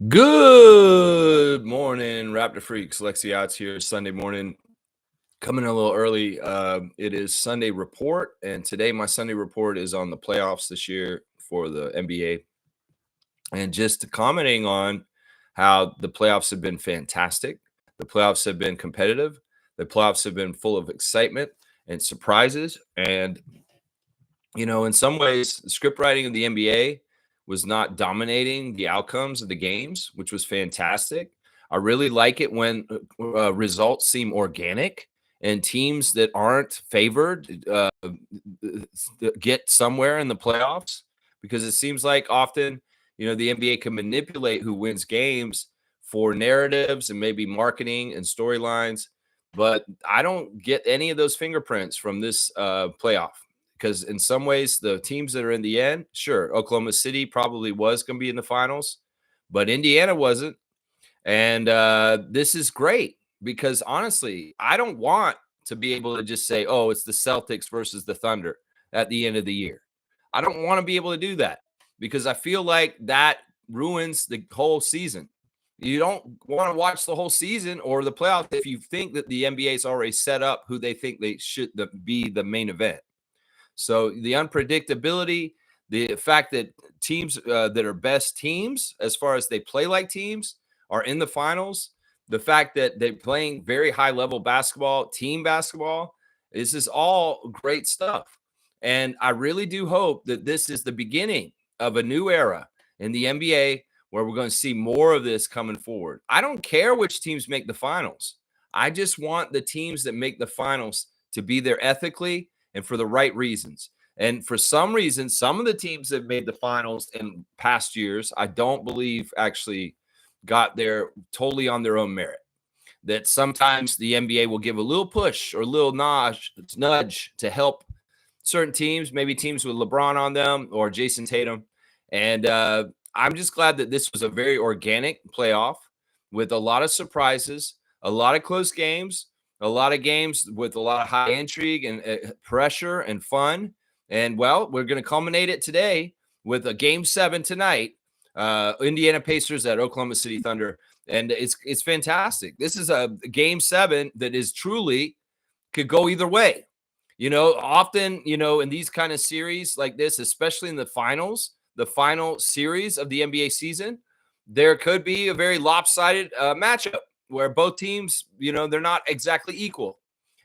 Good morning, Raptor Freaks. Lexi Odds here, Sunday morning. Coming a little early. It is Sunday report, and today my Sunday report is on the playoffs this year for the NBA. And just commenting on how the playoffs have been fantastic. The playoffs have been competitive. The playoffs have been full of excitement and surprises. And, in some ways, the script writing of the NBA was not dominating the outcomes of the games, which was fantastic. I really like it when results seem organic and teams that aren't favored get somewhere in the playoffs, because it seems like often, the NBA can manipulate who wins games for narratives and maybe marketing and storylines. But I don't get any of those fingerprints from this playoff, because in some ways the teams that are in the end, sure, Oklahoma City probably was going to be in the finals, but Indiana wasn't. And this is great because honestly, I don't want to be able to just say, oh, it's the Celtics versus the Thunder at the end of the year. I don't want to be able to do that because I feel like that ruins the whole season. You don't want to watch the whole season or the playoffs if you think that the NBA's already set up who they think they should be the main event. So the unpredictability, the fact that teams that are best teams as far as they play like teams are in the finals, the fact that they're playing very high level basketball, team basketball, this is all great stuff. And I really do hope that this is the beginning of a new era in the NBA where we're going to see more of this coming forward. I don't care which teams make the finals. I just want the teams that make the finals to be there ethically and for the right reasons. And for some reason, some of the teams that made the finals in past years, I don't believe actually got there totally on their own merit. That sometimes the NBA will give a little push or a little nudge to help certain teams, maybe teams with LeBron on them or Jason Tatum. And I'm just glad that this was a very organic playoff with a lot of surprises, a lot of close games, a lot of games with a lot of high intrigue and pressure and fun. And, well, we're going to culminate it today with a Game 7 tonight, Indiana Pacers at Oklahoma City Thunder. And it's fantastic. This is a Game 7 that is truly could go either way. Often, in these kind of series like this, especially in the finals, the final series of the NBA season, there could be a very lopsided matchup where both teams, they're not exactly equal.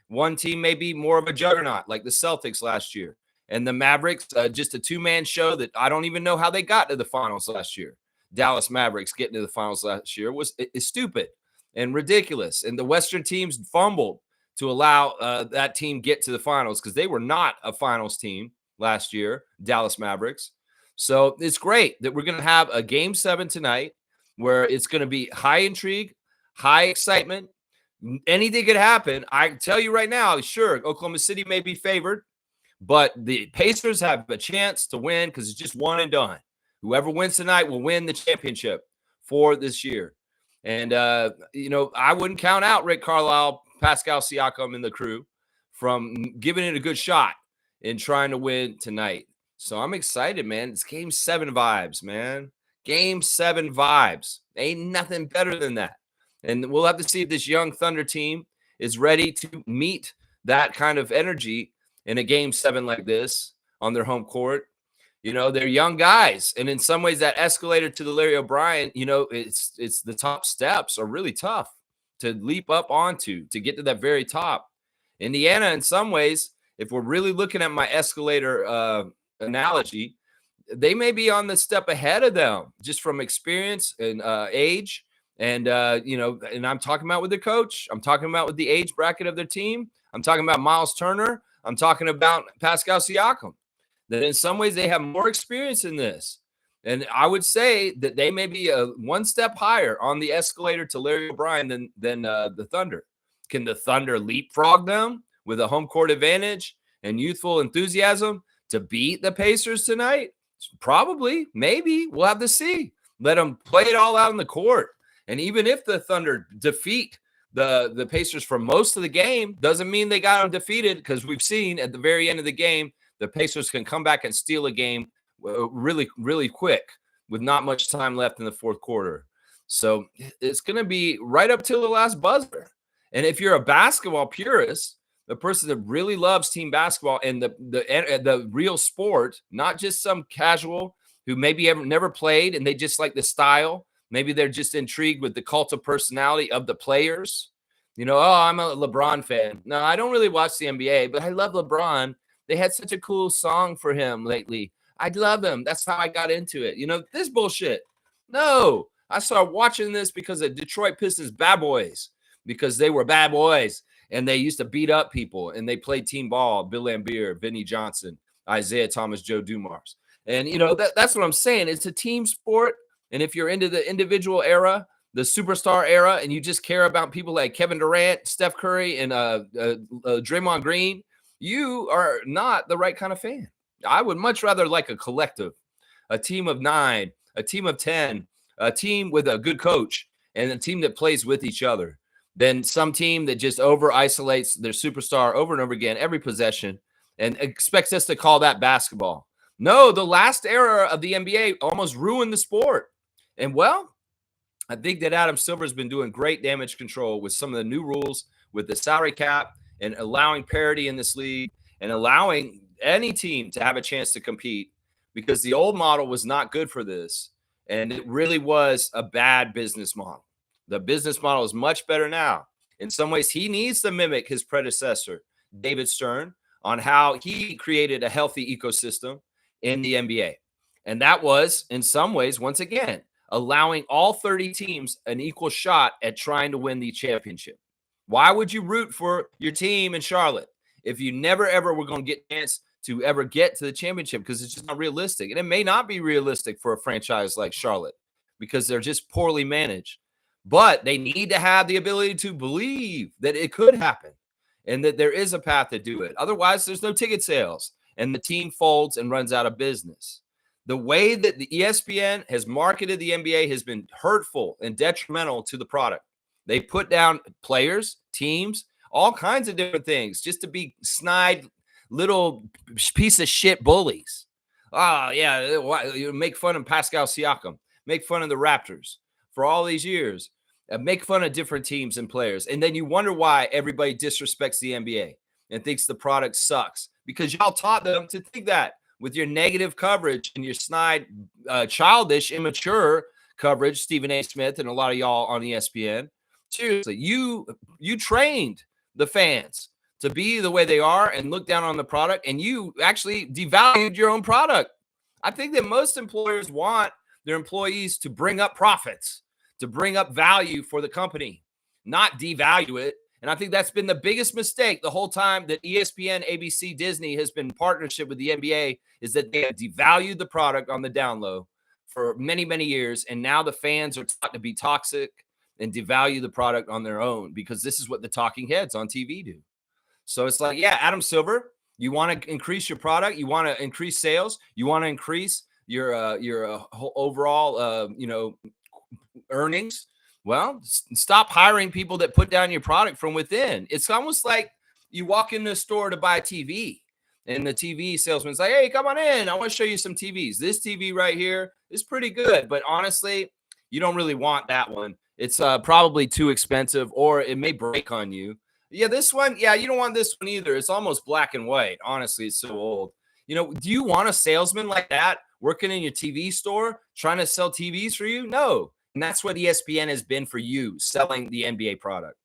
One team may be more of a juggernaut like the Celtics last year. And the Mavericks, just a two-man show that I don't even know how they got to the finals last year. Dallas Mavericks getting to the finals last year is stupid and ridiculous. And the Western teams fumbled to allow that team get to the finals because they were not a finals team last year, Dallas Mavericks. So it's great that we're going to have a Game 7 tonight where it's going to be high intrigue, high excitement. Anything could happen. I tell you right now, sure, Oklahoma City may be favored, but the Pacers have a chance to win because it's just one and done. Whoever wins tonight will win the championship for this year. And, I wouldn't count out Rick Carlisle, Pascal Siakam, and the crew from giving it a good shot in trying to win tonight. So I'm excited, man. It's Game 7 vibes, man. Game 7 vibes. Ain't nothing better than that. And we'll have to see if this young Thunder team is ready to meet that kind of energy in a Game 7 like this on their home court. They're young guys. And in some ways, that escalator to the Larry O'Brien, it's the top steps are really tough to leap up onto to get to that very top. Indiana, in some ways, if we're really looking at my escalator analogy, they may be on the step ahead of them just from experience and age. And, and I'm talking about with the coach. I'm talking about with the age bracket of their team. I'm talking about Miles Turner. I'm talking about Pascal Siakam. That in some ways they have more experience in this. And I would say that they may be one step higher on the escalator to Larry O'Brien than the Thunder. Can the Thunder leapfrog them with a home court advantage and youthful enthusiasm to beat the Pacers tonight? Probably, maybe. We'll have to see. Let them play it all out on the court. And even if the Thunder defeat the Pacers for most of the game, doesn't mean they got them defeated, because we've seen at the very end of the game, the Pacers can come back and steal a game really, really quick with not much time left in the fourth quarter. So it's going to be right up till the last buzzer. And if you're a basketball purist, the person that really loves team basketball and the real sport, not just some casual who maybe ever never played and they just like the style. Maybe they're just intrigued with the cult of personality of the players. Oh, I'm a LeBron fan. No, I don't really watch the NBA, but I love LeBron. They had such a cool song for him lately. I love him. That's how I got into it. This bullshit. No, I started watching this because of Detroit Pistons bad boys, because they were bad boys and they used to beat up people and they played team ball. Bill Laimbeer, Vinnie Johnson, Isaiah Thomas, Joe Dumars. And, that's what I'm saying. It's a team sport. And if you're into the individual era, the superstar era, and you just care about people like Kevin Durant, Steph Curry, and Draymond Green, you are not the right kind of fan. I would much rather like a collective, a team of 9, a team of 10, a team with a good coach, and a team that plays with each other than some team that just over-isolates their superstar over and over again every possession and expects us to call that basketball. No, the last era of the NBA almost ruined the sport. And, well, I think that Adam Silver has been doing great damage control with some of the new rules with the salary cap and allowing parity in this league and allowing any team to have a chance to compete, because the old model was not good for this. And it really was a bad business model. The business model is much better now. In some ways, he needs to mimic his predecessor, David Stern, on how he created a healthy ecosystem in the NBA. And that was, in some ways, once again, allowing all 30 teams an equal shot at trying to win the championship. Why would you root for your team in Charlotte if you never, ever were going to get a chance to ever get to the championship? Because it's just not realistic. And it may not be realistic for a franchise like Charlotte because they're just poorly managed. But they need to have the ability to believe that it could happen and that there is a path to do it. Otherwise, there's no ticket sales and the team folds and runs out of business. The way that the ESPN has marketed the NBA has been hurtful and detrimental to the product. They put down players, teams, all kinds of different things just to be snide little piece of shit bullies. Oh, yeah, you make fun of Pascal Siakam, make fun of the Raptors for all these years, make fun of different teams and players. And then you wonder why everybody disrespects the NBA and thinks the product sucks, because y'all taught them to think that with your negative coverage and your snide, childish, immature coverage, Stephen A. Smith and a lot of y'all on ESPN. Seriously, you trained the fans to be the way they are and look down on the product, and you actually devalued your own product. I think that most employers want their employees to bring up profits, to bring up value for the company, not devalue it. And I think that's been the biggest mistake the whole time that ESPN, ABC, Disney has been in partnership with the NBA, is that they have devalued the product on the down low for many, many years. And now the fans are taught to be toxic and devalue the product on their own, because this is what the talking heads on TV do. So it's like, yeah, Adam Silver, you want to increase your product, you want to increase sales, you want to increase your whole overall, earnings. Well, stop hiring people that put down your product from within. It's almost like you walk into a store to buy a TV, and the TV salesman's like, hey, come on in. I want to show you some TVs. This TV right here is pretty good, but honestly, you don't really want that one. It's probably too expensive, or it may break on you. Yeah, this one, yeah, you don't want this one either. It's almost black and white. Honestly, it's so old. Do you want a salesman like that working in your TV store trying to sell TVs for you? No. And that's what ESPN has been for you, selling the NBA product.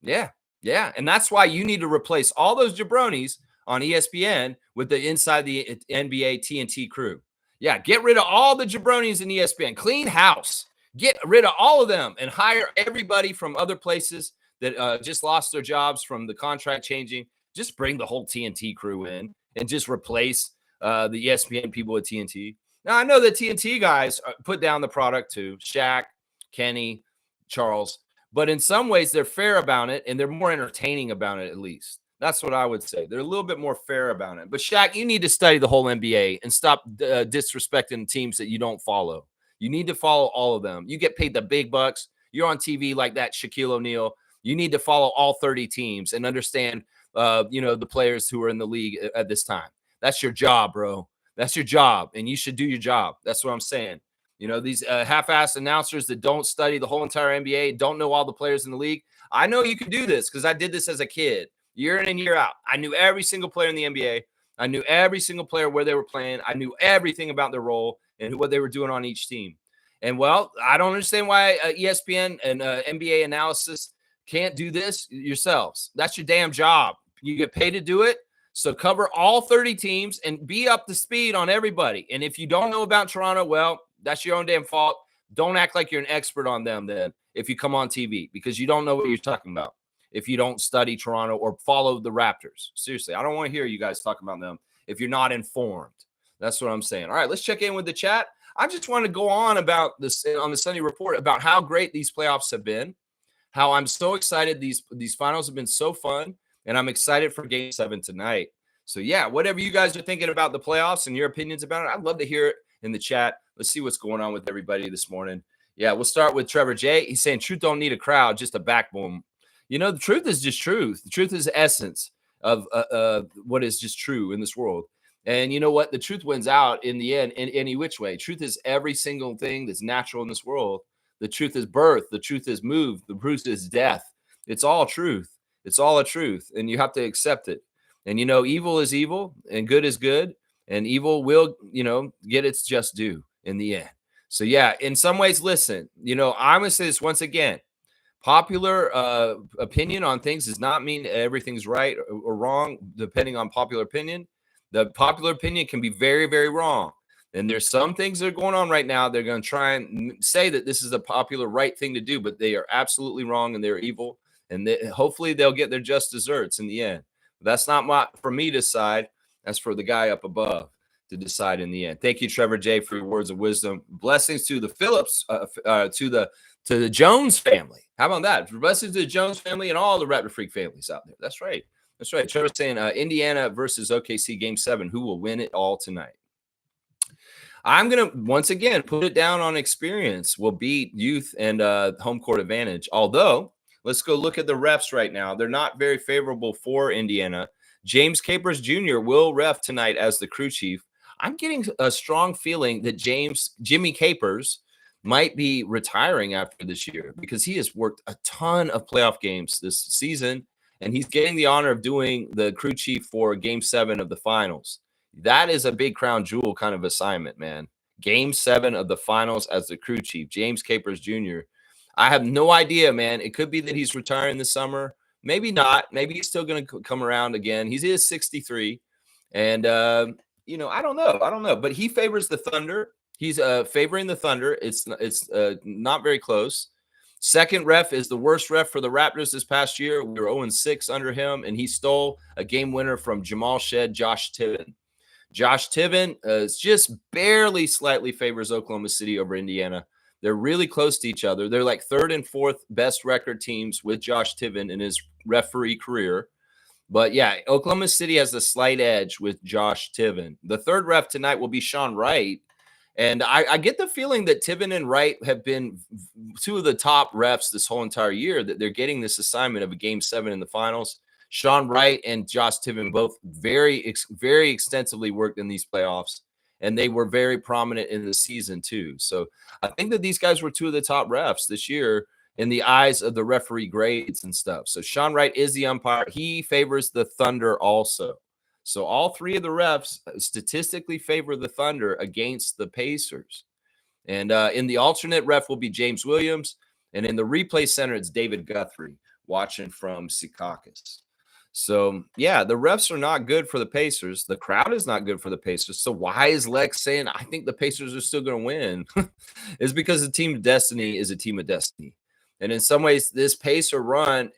Yeah. And that's why you need to replace all those jabronis on ESPN with the inside the NBA TNT crew. Yeah, get rid of all the jabronis in ESPN. Clean house. Get rid of all of them and hire everybody from other places that just lost their jobs from the contract changing. Just bring the whole TNT crew in and just replace the ESPN people with TNT. Now, I know the TNT guys put down the product too. Shaq, Kenny, Charles. But in some ways, they're fair about it, and they're more entertaining about it, at least. That's what I would say. They're a little bit more fair about it. But, Shaq, you need to study the whole NBA and stop disrespecting teams that you don't follow. You need to follow all of them. You get paid the big bucks. You're on TV like that, Shaquille O'Neal. You need to follow all 30 teams and understand, the players who are in the league at this time. That's your job, bro. That's your job, and you should do your job. That's what I'm saying. You know, these half-assed announcers that don't study the whole entire NBA, don't know all the players in the league. I know you can do this because I did this as a kid, year in and year out. I knew every single player in the NBA. I knew every single player where they were playing. I knew everything about their role and what they were doing on each team. And well, I don't understand why ESPN and NBA analysis can't do this yourselves. That's your damn job. You get paid to do it. So cover all 30 teams and be up to speed on everybody. And if you don't know about Toronto, well, that's your own damn fault. Don't act like you're an expert on them then if you come on TV, because you don't know what you're talking about if you don't study Toronto or follow the Raptors. Seriously, I don't want to hear you guys talk about them if you're not informed. That's what I'm saying. All right, let's check in with the chat. I just want to go on about this on the Sunday Report about how great these playoffs have been, how I'm so excited. These finals have been so fun, and I'm excited for Game 7 tonight. So, yeah, whatever you guys are thinking about the playoffs and your opinions about it, I'd love to hear it in the chat. Let's see what's going on with everybody this morning. Yeah, we'll start with Trevor J. He's saying truth don't need a crowd, just a backbone. You know, the truth is just truth. The truth is the essence of what is just true in this world. And you know what? The truth wins out in the end in any which way. Truth is every single thing that's natural in this world. The truth is birth. The truth is move. The truth is death. It's all truth. It's all a truth. And you have to accept it. And, you know, evil is evil and good is good. And evil will, you know, get its just due in the end. So, yeah, in some ways, listen, you know, I'm going to say this once again. Popular opinion on things does not mean everything's right or wrong, depending on popular opinion. The popular opinion can be very, very wrong. And there's some things that are going on right now. They're going to try and say that this is a popular right thing to do, but they are absolutely wrong and they're evil. And hopefully they'll get their just desserts in the end. That's not for me to decide. That's for the guy up above to decide in the end. Thank you, Trevor J, for your words of wisdom. Blessings to the Phillips, to the Jones family. How about that? Blessings to the Jones family and all the Raptor Freak families out there. That's right. That's right. Trevor's saying Indiana versus OKC Game 7. Who will win it all tonight? I'm going to, once again, put it down on experience. Will beat youth and home court advantage. Although, let's go look at the refs right now. They're not very favorable for Indiana. James Capers Jr. will ref tonight as the crew chief. I'm getting a strong feeling that Jimmy Capers might be retiring after this year because he has worked a ton of playoff games this season, and he's getting the honor of doing the crew chief for Game 7 of the finals. That is a big crown jewel kind of assignment, man. Game 7 of the finals as the crew chief, James Capers Jr. I have no idea, man. It could be that he's retiring this summer. Maybe not. Maybe he's still going to come around again. He is 63. And, you know, I don't know. But he favors the Thunder. He's favoring the Thunder. It's not very close. Second ref is the worst ref for the Raptors this past year. We were 0-6 under him, and he stole a game winner from Jamal Shed, Josh Tiven. Josh Tiven just barely slightly favors Oklahoma City over Indiana. They're really close to each other. They're like third and fourth best record teams with Josh Tiven in his referee career. But, yeah, Oklahoma City has a slight edge with Josh Tiven. The third ref tonight will be Sean Wright. And I get the feeling that Tiven and Wright have been two of the top refs this whole entire year, that they're getting this assignment of a Game 7 in the finals. Sean Wright and Josh Tiven both very, very extensively worked in these playoffs, and they were very prominent in the season too. So I think that these guys were two of the top refs this year in the eyes of the referee grades and stuff. So Sean Wright is the umpire. He favors the Thunder also. So all three of the refs statistically favor the Thunder against the Pacers. And in the alternate ref will be James Williams. And in the replay center, it's David Guthrie watching from Secaucus. So, yeah, the refs are not good for the Pacers. The crowd is not good for the Pacers. So why is Lex saying, I think the Pacers are still going to win? It's because the team of destiny is a team of destiny. And in some ways, this Pacer run,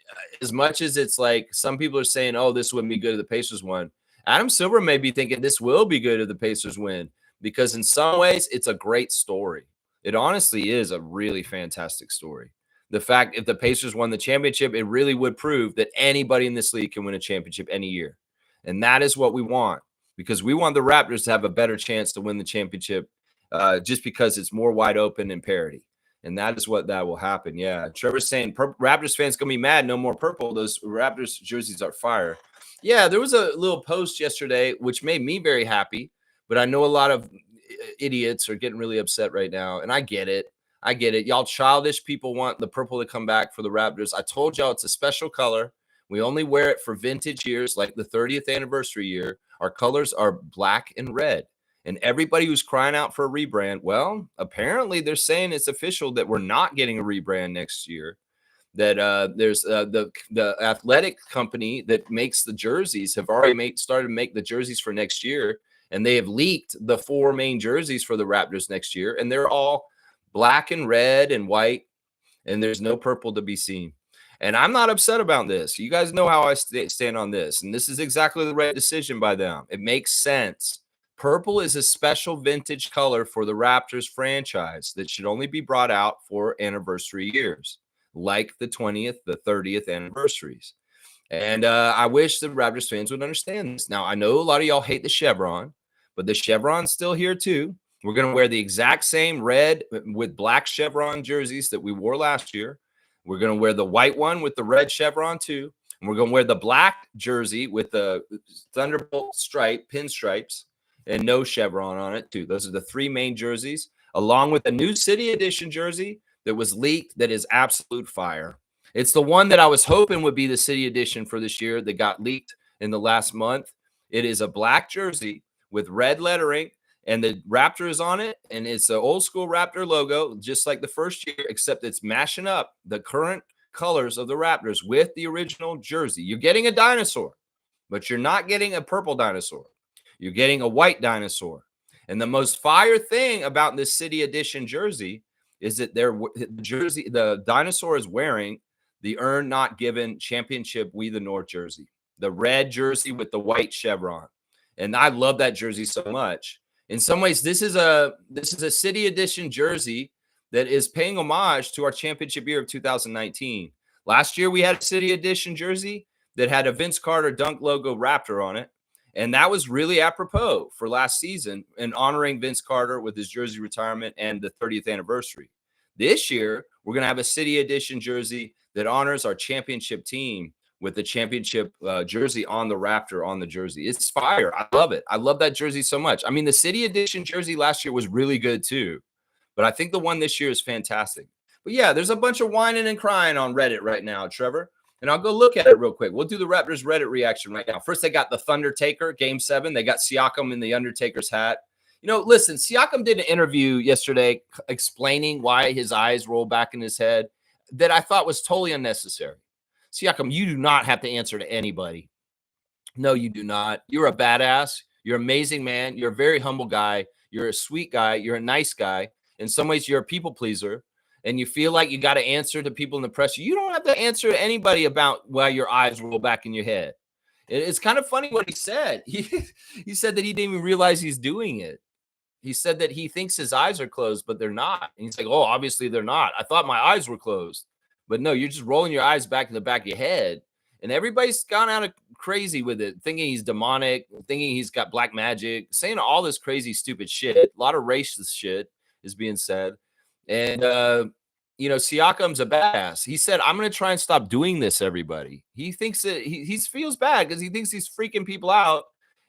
as much as it's like some people are saying, oh, this wouldn't be good if the Pacers won. Adam Silver may be thinking this will be good if the Pacers win, because in some ways it's a great story. It honestly is a really fantastic story. The fact if the Pacers won the championship, it really would prove that anybody in this league can win a championship any year. And that is what we want, because we want the Raptors to have a better chance to win the championship just because it's more wide open and parity. And that is what that will happen. Yeah. Trevor's saying Raptors fans going to be mad. No more purple. Those Raptors jerseys are fire. Yeah, there was a little post yesterday, which made me very happy. But I know a lot of idiots are getting really upset right now, and I get it. I get it. Y'all childish people want the purple to come back for the Raptors. I told y'all it's a special color. We only wear it for vintage years, like the 30th anniversary year. Our colors are black and red. And everybody who's crying out for a rebrand, well, apparently they're saying it's official that we're not getting a rebrand next year. That there's the athletic company that makes the jerseys have already started to make the jerseys for next year, and they have leaked the 4 main jerseys for the Raptors next year, and they're all black and red and white, and there's no purple to be seen. And I'm not upset about this. You guys know how I stand on this, and this is exactly the right decision by them. It makes sense. Purple is a special vintage color for the Raptors franchise that should only be brought out for anniversary years, like the 20th, the 30th anniversaries. And I wish the Raptors fans would understand this. Now, I know a lot of y'all hate the chevron, but the chevron's still here too. We're going to wear the exact same red with black chevron jerseys that we wore last year. We're going to wear the white one with the red chevron too. And we're going to wear the black jersey with the Thunderbolt pinstripes and no chevron on it too. Those are the 3 main jerseys, along with the new City Edition jersey that was leaked that is absolute fire. It's the one that I was hoping would be the City Edition for this year that got leaked in the last month. It is a black jersey with red lettering, and the Raptor is on it, and it's an old school Raptor logo, just like the first year, except it's mashing up the current colors of the Raptors with the original jersey. You're getting a dinosaur, but you're not getting a purple dinosaur. You're getting a white dinosaur. And the most fire thing about this City Edition jersey is that the dinosaur is wearing the Earn Not Given Championship We the North jersey, the red jersey with the white chevron. And I love that jersey so much. In some ways, this is a City Edition jersey that is paying homage to our championship year of 2019. Last year, we had a City Edition jersey that had a Vince Carter dunk logo Raptor on it. And that was really apropos for last season in honoring Vince Carter with his jersey retirement and the 30th anniversary. This year, we're going to have a City Edition jersey that honors our championship team with the championship jersey on the Raptor on the jersey. It's fire. I love it. I love that jersey so much. I mean, the City Edition jersey last year was really good too, but I think the one this year is fantastic. But yeah, there's a bunch of whining and crying on Reddit right now, Trevor. And I'll go look at it real quick. We'll do the Raptors Reddit reaction right now. First, they got the Thundertaker, Game 7. They got Siakam in the Undertaker's hat. You know, listen, Siakam did an interview yesterday explaining why his eyes roll back in his head that I thought was totally unnecessary. Siakam, you do not have to answer to anybody. No, you do not. You're a badass. You're an amazing man. You're a very humble guy. You're a sweet guy. You're a nice guy. In some ways, you're a people pleaser. And you feel like you got to answer to people in the press. You don't have to answer to anybody about why your eyes roll back in your head. It's kind of funny what he said. He said that he didn't even realize he's doing it. He said that he thinks his eyes are closed, but they're not. And he's like, oh, obviously they're not. I thought my eyes were closed. But no, you're just rolling your eyes back in the back of your head. And everybody's gone out of crazy with it, thinking he's demonic, thinking he's got black magic, saying all this crazy, stupid shit. A lot of racist shit is being said. And, you know, Siakam's a badass. He said, I'm going to try and stop doing this, everybody. He thinks that he feels bad because he thinks he's freaking people out.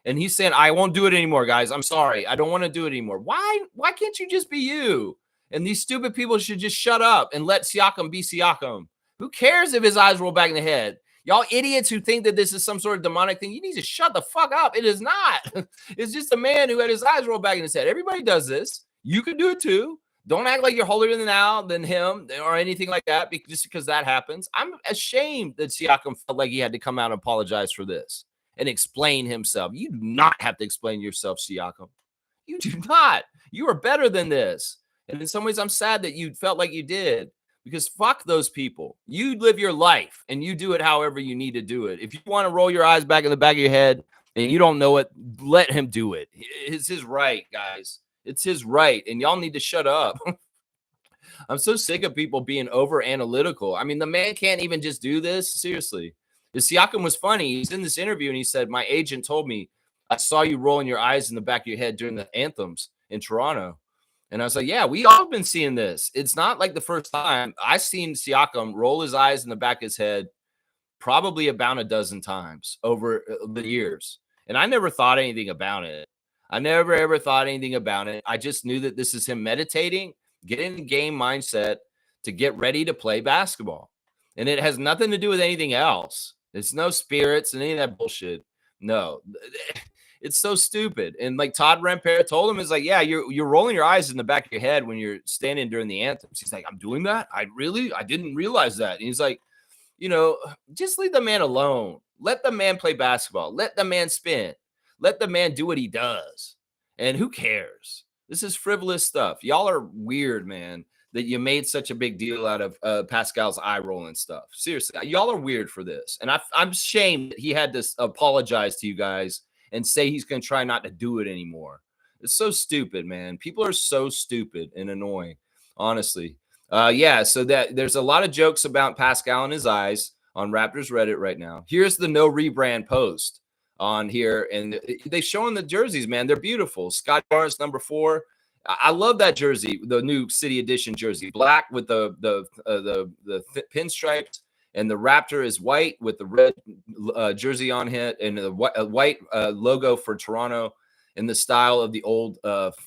And he's saying, I won't do it anymore, guys. I'm sorry. I don't want to do it anymore. Why can't you just be you? And these stupid people should just shut up and let Siakam be Siakam. Who cares if his eyes roll back in the head? Y'all idiots who think that this is some sort of demonic thing, you need to shut the fuck up. It is not. It's just a man who had his eyes roll back in his head. Everybody does this. You can do it too. Don't act like you're holier than him or anything like that just because that happens. I'm ashamed that Siakam felt like he had to come out and apologize for this and explain himself. You do not have to explain yourself, Siakam. You do not. You are better than this. And in some ways, I'm sad that you felt like you did because fuck those people. You live your life and you do it however you need to do it. If you want to roll your eyes back in the back of your head and you don't know it, let him do it. It's his right, guys. It's his right. And y'all need to shut up. I'm so sick of people being over analytical. I mean, the man can't even just do this. Seriously. The Siakam was funny. He's in this interview and he said, my agent told me I saw you rolling your eyes in the back of your head during the anthems in Toronto. And I was like, yeah, we all been seeing this. It's not like the first time. I've seen Siakam roll his eyes in the back of his head probably about a dozen times over the years. And I never thought anything about it. I never ever thought anything about it. I just knew that this is him meditating, getting the game mindset to get ready to play basketball. And it has nothing to do with anything else. It's no spirits and any of that bullshit. No, it's so stupid. And like Todd Rempere told him, is like, yeah, you're rolling your eyes in the back of your head when you're standing during the anthems. He's like, I'm doing that. I didn't realize that. And he's like, just leave the man alone. Let the man play basketball. Let the man spin. Let the man do what he does. And who cares? This is frivolous stuff. Y'all are weird, man, that you made such a big deal out of Pascal's eye roll and stuff. Seriously, y'all are weird for this. And I'm ashamed that he had to apologize to you guys and say he's going to try not to do it anymore. It's so stupid, man. People are so stupid and annoying, honestly. So that there's a lot of jokes about Pascal and his eyes on Raptors Reddit right now. Here's the no rebrand post on here, and they showing the jerseys, man. They're beautiful. Scott Barnes, number 4. I love that jersey, the new City Edition jersey, black with the pinstripes, and the Raptor is white with the red jersey on it, and the white logo for Toronto in the style of the old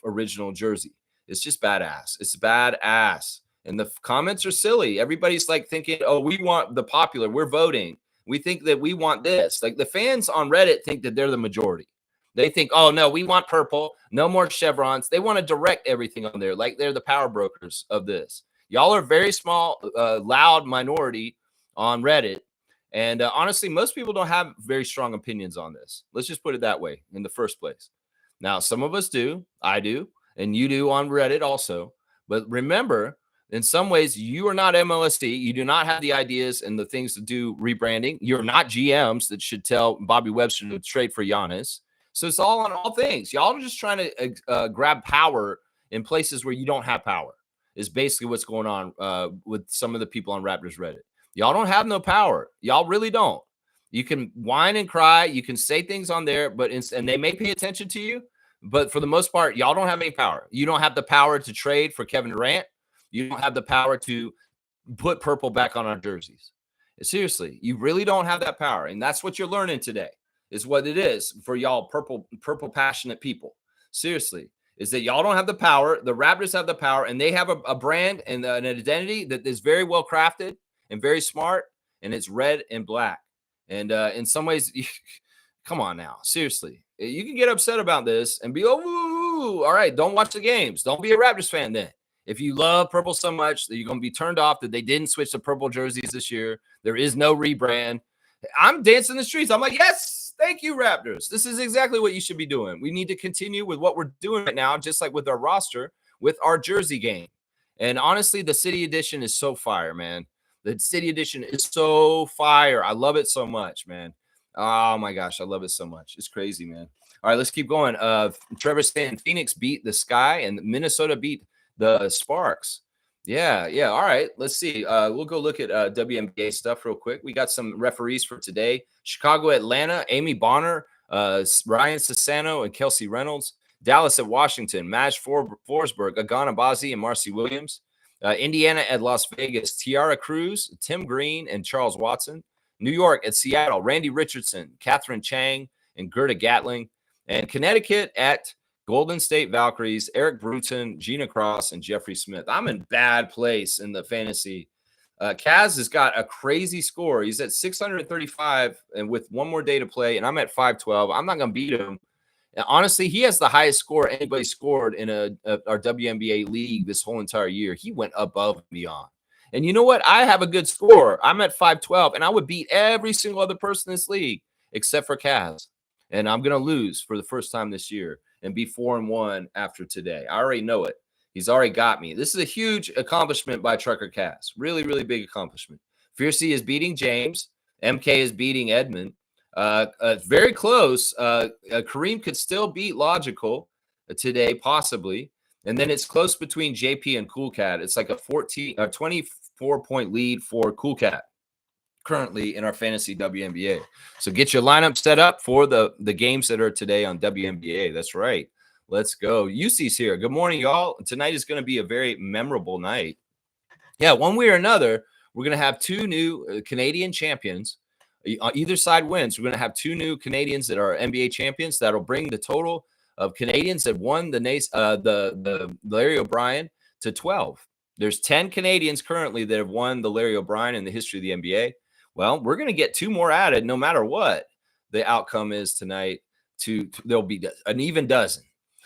original jersey. It's just badass. It's badass. And the comments are silly. Everybody's like thinking, oh, we want the popular. We're voting. We think that we want this. Like the fans on Reddit think that they're the majority. They think, oh, no, we want purple. No more chevrons. They want to direct everything on there like they're the power brokers of this. Y'all are very small, loud minority on Reddit. And honestly, most people don't have very strong opinions on this. Let's just put it that way in the first place. Now, some of us do. I do. And you do on Reddit also. But remember, in some ways, you are not MLSD. You do not have the ideas and the things to do rebranding. You're not GMs that should tell Bobby Webster to trade for Giannis. So it's all on all things. Y'all are just trying to grab power in places where you don't have power is basically what's going on with some of the people on Raptors Reddit. Y'all don't have no power. Y'all really don't. You can whine and cry. You can say things on there, and they may pay attention to you. But for the most part, y'all don't have any power. You don't have the power to trade for Kevin Durant. You don't have the power to put purple back on our jerseys. Seriously, you really don't have that power. And that's what you're learning today is what it is for y'all purple passionate people. Seriously, is that y'all don't have the power. The Raptors have the power, and they have a brand and an identity that is very well crafted and very smart, and it's red and black. And in some ways, come on now. Seriously, you can get upset about this and be, oh, all right, don't watch the games. Don't be a Raptors fan then. If you love purple so much that you're going to be turned off that they didn't switch to purple jerseys this year, there is no rebrand. I'm dancing the streets. I'm like, yes, thank you, Raptors. This is exactly what you should be doing. We need to continue with what we're doing right now, just like with our roster, with our jersey game. And honestly, the City Edition is so fire, man. The City Edition is so fire. I love it so much, man. Oh, my gosh, I love it so much. It's crazy, man. All right, let's keep going. Trevor saying Phoenix beat the Sky and Minnesota beat the Sparks. Yeah. All right. Let's see. We'll go look at WNBA stuff real quick. We got some referees for today. Chicago, Atlanta, Amy Bonner, Ryan Sassano, and Kelsey Reynolds. Dallas at Washington, Madge Forsberg, Agana Bazi, and Marcy Williams. Indiana at Las Vegas, Tiara Cruz, Tim Green, and Charles Watson. New York at Seattle, Randy Richardson, Catherine Chang, and Gerda Gatling. And Connecticut at Golden State Valkyries, Eric Bruton, Gina Cross, and Jeffrey Smith. I'm in bad place in the fantasy. Kaz has got a crazy score. He's at 635 and with one more day to play, and I'm at 512. I'm not going to beat him. And honestly, he has the highest score anybody scored in our WNBA league this whole entire year. He went above and beyond. And you know what? I have a good score. I'm at 512, and I would beat every single other person in this league except for Kaz. And I'm going to lose for the first time this year and be 4-1 after today. I already know it. He's already got me. This is a huge accomplishment by Trucker Cass. Really, really big accomplishment. Fiercey is beating James. MK is beating Edmund. Very close. Kareem could still beat Logical today, possibly. And then it's close between JP and Cool Cat. It's like a 24-point lead for Cool Cat currently in our fantasy WNBA. So get your lineup set up for the games that are today on WNBA. That's right. Let's go. UC's here. Good morning, y'all. Tonight is going to be a very memorable night. Yeah, one way or another, we're going to have two new Canadian champions. Either side wins. We're going to have two new Canadians that are NBA champions. That'll bring the total of Canadians that won the Larry O'Brien to 12. There's 10 Canadians currently that have won the Larry O'Brien in the history of the NBA. Well, we're going to get 2 more added no matter what the outcome is tonight. There'll be an even dozen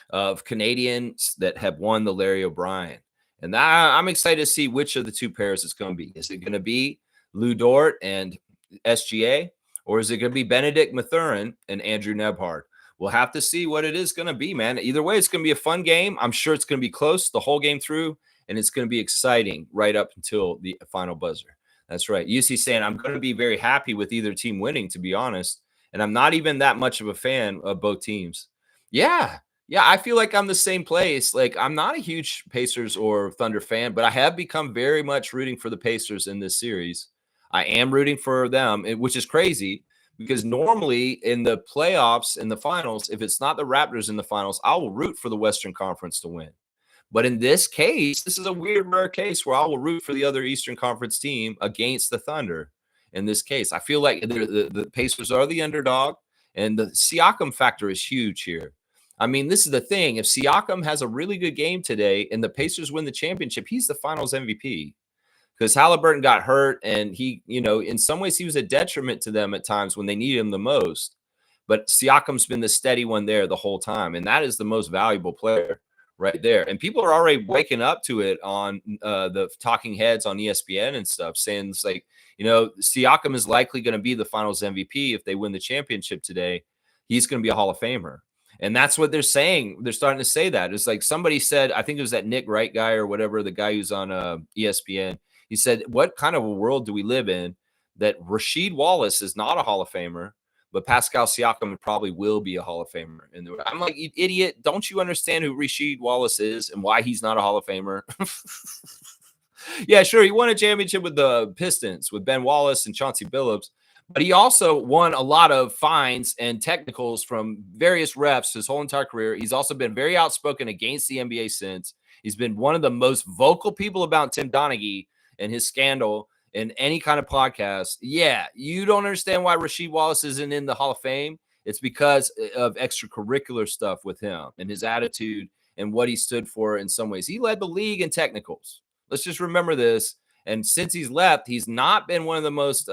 of Canadians that have won the Larry O'Brien. And I'm excited to see which of the 2 pairs it's going to be. Is it going to be Lou Dort and SGA, or is it going to be Benedict Mathurin and Andrew Nebhard? We'll have to see what it is going to be, man. Either way, it's going to be a fun game. I'm sure it's going to be close the whole game through, and it's going to be exciting right up until the final buzzer. That's right. UC saying, I'm going to be very happy with either team winning, to be honest. And I'm not even that much of a fan of both teams. Yeah. Yeah, I feel like I'm the same place. Like, I'm not a huge Pacers or Thunder fan, but I have become very much rooting for the Pacers in this series. I am rooting for them, which is crazy because normally in the playoffs, in the finals, if it's not the Raptors in the finals, I will root for the Western Conference to win. But in this case, this is a weird, rare case where I will root for the other Eastern Conference team against the Thunder. In this case, I feel like the Pacers are the underdog, and the Siakam factor is huge here. I mean, this is the thing. If Siakam has a really good game today and the Pacers win the championship, he's the finals MVP because Halliburton got hurt and he, in some ways he was a detriment to them at times when they needed him the most. But Siakam's been the steady one there the whole time. And that is the most valuable player right there. And people are already waking up to it on the talking heads on ESPN and stuff, saying it's like, Siakam is likely going to be the finals MVP if they win the championship today. He's going to be a Hall of Famer. And that's what they're saying. They're starting to say that. It's like somebody said, I think it was that Nick Wright guy or whatever, the guy who's on ESPN. He said, what kind of a world do we live in that Rasheed Wallace is not a Hall of Famer, but Pascal Siakam probably will be a Hall of Famer? And I'm like, you idiot, don't you understand who Rasheed Wallace is and why he's not a Hall of Famer? Yeah, sure. He won a championship with the Pistons with Ben Wallace and Chauncey Billups. But he also won a lot of fines and technicals from various refs his whole entire career. He's also been very outspoken against the NBA since. He's been one of the most vocal people about Tim Donaghy and his scandal in any kind of podcast. Yeah, you don't understand why Rasheed Wallace isn't in the Hall of Fame. It's because of extracurricular stuff with him and his attitude and what he stood for in some ways. He led the league in technicals. Let's just remember this. And since he's left, he's not been one of the most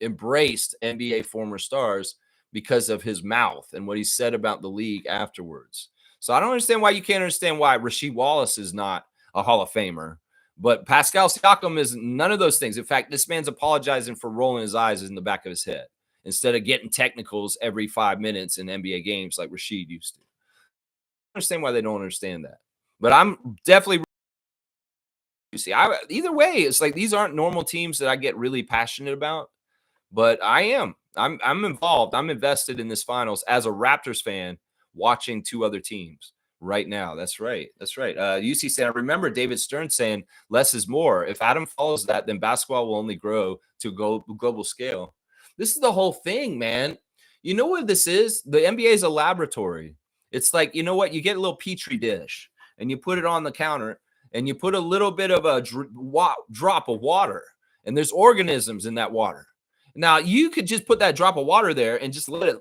embraced NBA former stars because of his mouth and what he said about the league afterwards. So I don't understand why you can't understand why Rasheed Wallace is not a Hall of Famer, but Pascal Siakam is none of those things. In fact, this man's apologizing for rolling his eyes in the back of his head instead of getting technicals every 5 minutes in NBA games like Rasheed used to. I understand why they don't understand that, but I'm definitely either way. It's like these aren't normal teams that I get really passionate about. But I'm involved. I'm invested in this finals as a Raptors fan watching 2 other teams right now. That's right. That's right. UC said, I remember David Stern saying less is more. If Adam follows that, then basketball will only grow to global scale. This is the whole thing, man. You know what this is? The NBA is a laboratory. It's like, you know what? You get a little Petri dish and you put it on the counter and you put a little bit of a drop of water and there's organisms in that water. Now, you could just put that drop of water there and just let it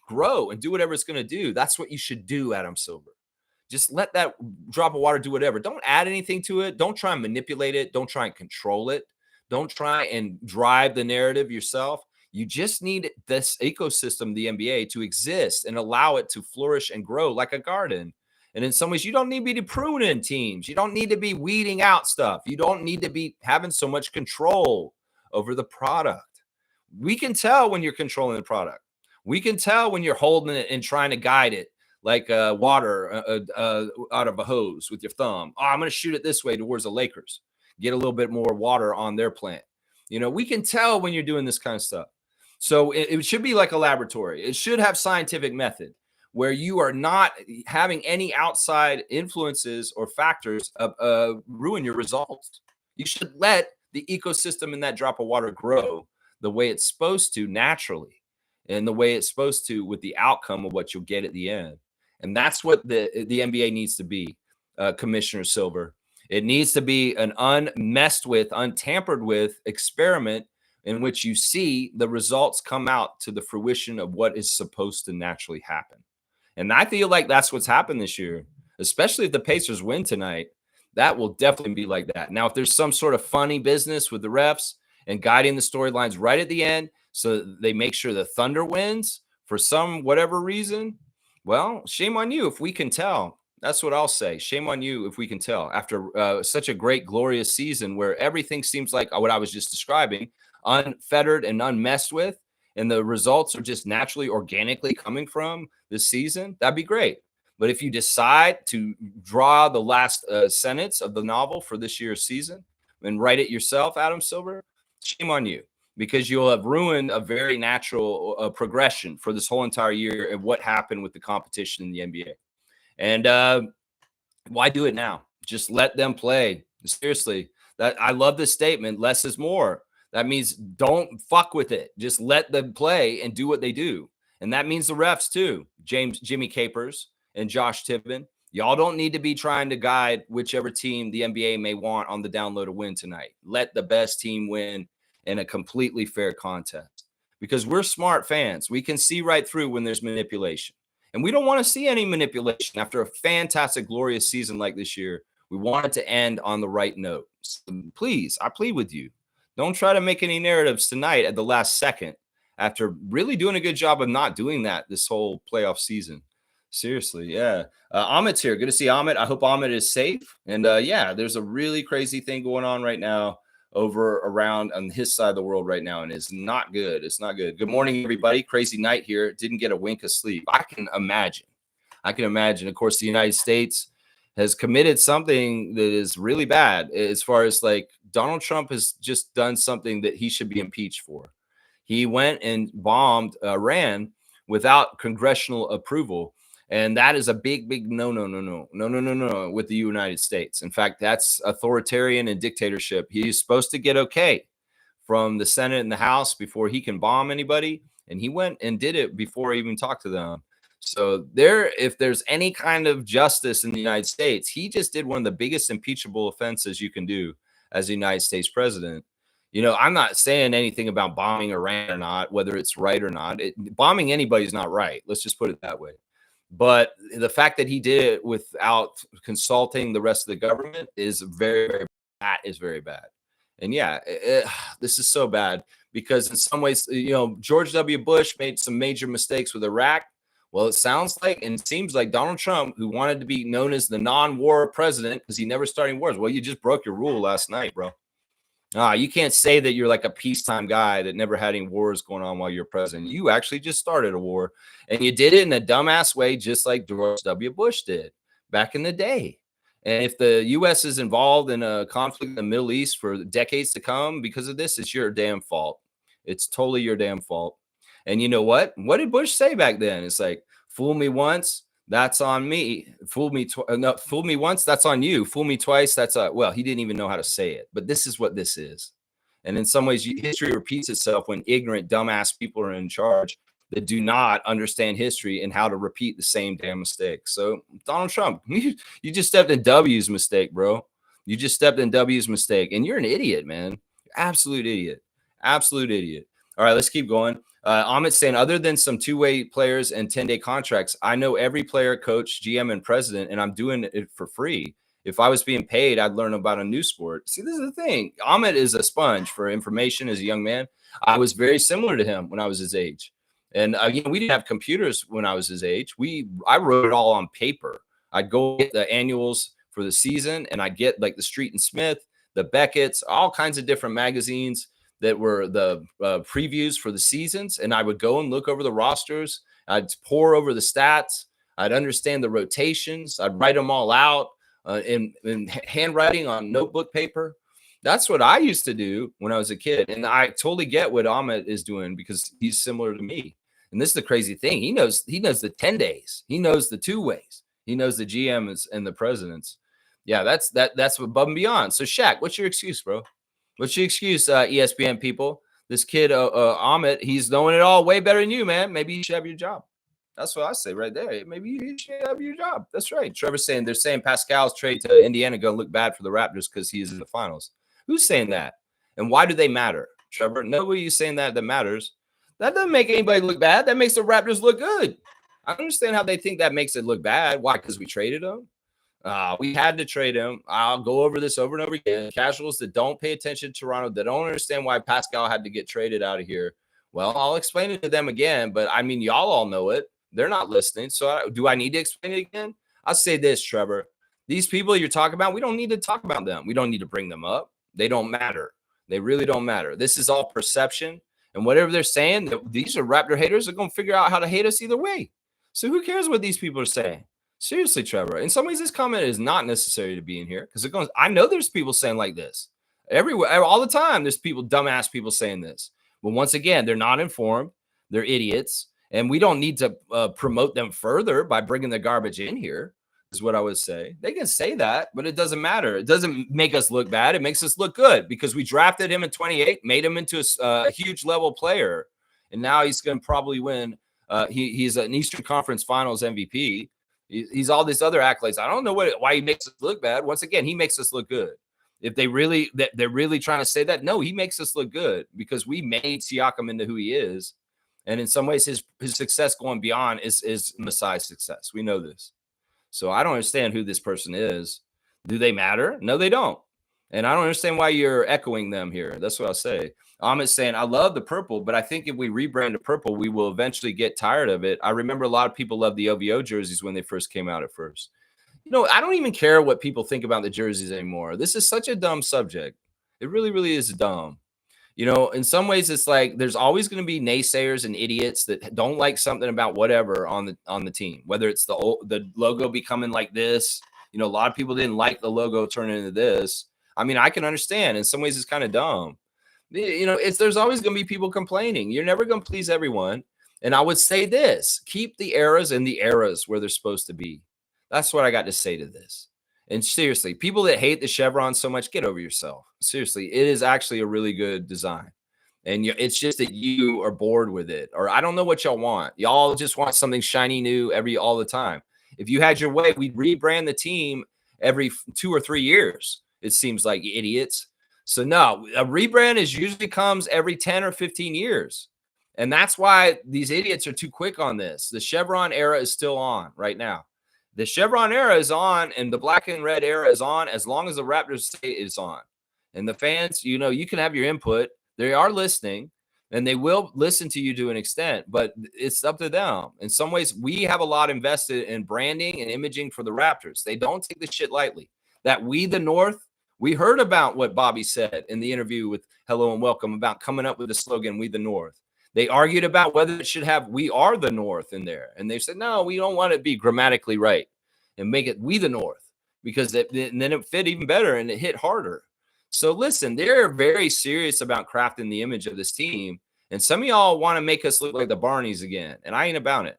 grow and do whatever it's going to do. That's what you should do, Adam Silver. Just let that drop of water do whatever. Don't add anything to it. Don't try and manipulate it. Don't try and control it. Don't try and drive the narrative yourself. You just need this ecosystem, the NBA, to exist and allow it to flourish and grow like a garden. And in some ways, you don't need to be pruning teams. You don't need to be weeding out stuff. You don't need to be having so much control over the product. We can tell when you're controlling the product. We can tell when you're holding it and trying to guide it like water out of a hose with your thumb. Oh, I'm going to shoot it this way towards the Lakers. Get a little bit more water on their plant. We can tell when you're doing this kind of stuff. So it should be like a laboratory. It should have scientific method where you are not having any outside influences or factors ruin your results. You should let the ecosystem in that drop of water grow the way it's supposed to naturally and the way it's supposed to with the outcome of what you'll get at the end. And that's what the NBA needs to be, Commissioner Silver. It needs to be an unmessed with, untampered with experiment in which you see the results come out to the fruition of what is supposed to naturally happen. And I feel like that's what's happened this year, especially if the Pacers win tonight. That will definitely be like that. Now, if there's some sort of funny business with the refs and guiding the storylines right at the end so they make sure the Thunder wins for some whatever reason, well, shame on you if we can tell. That's what I'll say. Shame on you if we can tell after such a great, glorious season where everything seems like what I was just describing, unfettered and unmessed with, and the results are just naturally, organically coming from this season. That'd be great. But if you decide to draw the last sentence of the novel for this year's season and write it yourself, Adam Silver, shame on you because you'll have ruined a very natural progression for this whole entire year and what happened with the competition in the NBA. And why do it now? Just let them play. Seriously, that I love this statement. Less is more. That means don't fuck with it. Just let them play and do what they do. And that means the refs too. Jimmy Capers and Josh Tippin. Y'all don't need to be trying to guide whichever team the NBA may want on the down low to win tonight. Let the best team win in a completely fair contest because we're smart fans. We can see right through when there's manipulation. And we don't want to see any manipulation after a fantastic, glorious season like this year. We want it to end on the right note. So please, I plead with you. Don't try to make any narratives tonight at the last second after really doing a good job of not doing that this whole playoff season. Seriously, yeah. Amit's here. Good to see Amit. I hope Amit is safe. And yeah, there's a really crazy thing going on right now over around on his side of the world right now, and it's not good. It's not good. Good morning, everybody. Crazy night here. Didn't get a wink of sleep. I can imagine. Of course, the United States has committed something that is really bad as far as like Donald Trump has just done something that he should be impeached for. He went and bombed Iran without congressional approval. And that is a big, big no with the United States. In fact, that's authoritarian and dictatorship. He's supposed to get okay from the Senate and the House before he can bomb anybody. And he went and did it before he even talked to them. So if there's any kind of justice in the United States, he just did one of the biggest impeachable offenses you can do as a United States president. You know, I'm not saying anything about bombing Iran or not, whether it's right or not. Bombing anybody is not right. Let's just put it that way. But the fact that he did it without consulting the rest of the government is very bad. And yeah, this is so bad because in some ways, you know, George W. Bush made some major mistakes with Iraq. Well, it sounds like and seems like Donald Trump, who wanted to be known as the non-war president because he never started wars. Well, you just broke your rule last night, bro. You can't say that you're like a peacetime guy that never had any wars going on while you're president. You actually just started a war, and you did it in a dumbass way, just like George W. Bush did back in the day. And if the U.S. is involved in a conflict in the Middle East for decades to come because of this, it's your damn fault. It's totally your damn fault. And you know what? What did Bush say back then? It's like, fool me once, that's on me. Fool me once, that's on you. Fool me twice, that's well, he didn't even know how to say it. But this is what this is. And in some ways, history repeats itself when ignorant, dumbass people are in charge that do not understand history and how to repeat the same damn mistake. So Donald Trump, you just stepped in W's mistake, bro. You just stepped in W's mistake. And you're an idiot, man. Absolute idiot. Absolute idiot. All right, let's keep going. Amit's saying, other than some two-way players and 10-day contracts, I know every player, coach, GM, and president, and I'm doing it for free. If I was being paid, I'd learn about a new sport. See, this is the thing. Amit is a sponge for information as a young man. I was very similar to him when I was his age. And you know, we didn't have computers when I was his age. I wrote it all on paper. I'd go get the annuals for the season, and I'd get like the Street and Smith, the Beckett's, all kinds of different magazines that were the previews for the seasons. And I would go and look over the rosters. I'd pore over the stats. I'd understand the rotations. I'd write them all out in handwriting on notebook paper. That's what I used to do when I was a kid. And I totally get what Amit is doing because he's similar to me. And this is the crazy thing. He knows the 10 days. He knows the two ways. He knows the GMs and the presidents. Yeah, that's above and beyond. So Shaq, what's your excuse, bro? What's your excuse, ESPN people? This kid, Amit, he's knowing it all way better than you, man. Maybe you should have your job. That's what I say right there. Maybe you should have your job. That's right. Trevor's saying they're saying Pascal's trade to Indiana going to look bad for the Raptors because he is in the finals. Who's saying that? And why do they matter, Trevor? Nobody's saying that matters. That doesn't make anybody look bad. That makes the Raptors look good. I don't understand how they think that makes it look bad. Why? Because we traded him. We had to trade him. I'll go over this over and over again. Casuals that don't pay attention to Toronto, that don't understand why Pascal had to get traded out of here. Well, I'll explain it to them again, but I mean, y'all all know it. They're not listening. So do I need to explain it again? I'll say this, Trevor. These people you're talking about, we don't need to talk about them. We don't need to bring them up. They don't matter. They really don't matter. This is all perception. And whatever they're saying, these are Raptor haters are going to figure out how to hate us either way. So who cares what these people are saying? Seriously, Trevor. In some ways, this comment is not necessary to be in here because it goes. I know there's people saying like this everywhere, all the time. There's people, dumbass people saying this. But once again, they're not informed. They're idiots, and we don't need to promote them further by bringing the garbage in here. Is what I would say. They can say that, but it doesn't matter. It doesn't make us look bad. It makes us look good because we drafted him in 28, made him into a huge level player, and now he's going to probably win. He's an Eastern Conference Finals MVP. He's all these other accolades. I don't know why he makes us look bad. Once again, he makes us look good. If they're really trying to say that, no, he makes us look good because we made Siakam into who he is, and in some ways, his success going beyond is Masai's success. We know this. So I don't understand who this person is. Do they matter? No, they don't. And I don't understand why you're echoing them here. That's what I'll say. Amit's saying, I love the purple, but I think if we rebrand to purple, we will eventually get tired of it. I remember a lot of people loved the OVO jerseys when they first came out at first. You know, I don't even care what people think about the jerseys anymore. This is such a dumb subject. It really, really is dumb. You know, in some ways, it's like there's always going to be naysayers and idiots that don't like something about whatever on the team, whether it's the logo becoming like this. You know, a lot of people didn't like the logo turning into this. I mean, I can understand. In some ways, it's kind of dumb. You know, there's always going to be people complaining. You're never going to please everyone. And I would say this: keep the eras in the eras where they're supposed to be. That's what I got to say to this. And seriously, people that hate the chevron so much, get over yourself. Seriously, it is actually a really good design. And it's just that you are bored with it. Or I don't know what y'all want. Y'all just want something shiny new all the time. If you had your way, we'd rebrand the team every 2 or 3 years. It seems like idiots. So no, a rebrand usually comes every 10 or 15 years. And that's why these idiots are too quick on this. The chevron era is still on right now. The chevron era is on and the black and red era is on as long as the Raptors say it's on. And the fans, you know, you can have your input. They are listening and they will listen to you to an extent, but it's up to them. In some ways, we have a lot invested in branding and imaging for the Raptors. They don't take the shit lightly. That we, the North, we heard about what Bobby said in the interview with Hello and Welcome about coming up with the slogan, We the North. They argued about whether it should have We Are the North in there. And they said, no, we don't want it to be grammatically right and make it We the North because then it fit even better and it hit harder. So listen, they're very serious about crafting the image of this team. And some of y'all want to make us look like the Barneys again. And I ain't about it.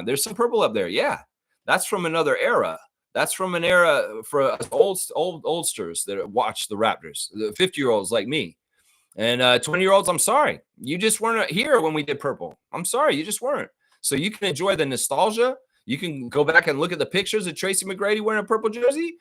There's some purple up there. Yeah, that's from another era. That's from an era for us oldsters that watch the Raptors, the 50-year-olds like me. And 20-year-olds, I'm sorry. You just weren't here when we did purple. I'm sorry. You just weren't. So you can enjoy the nostalgia. You can go back and look at the pictures of Tracy McGrady wearing a purple jersey.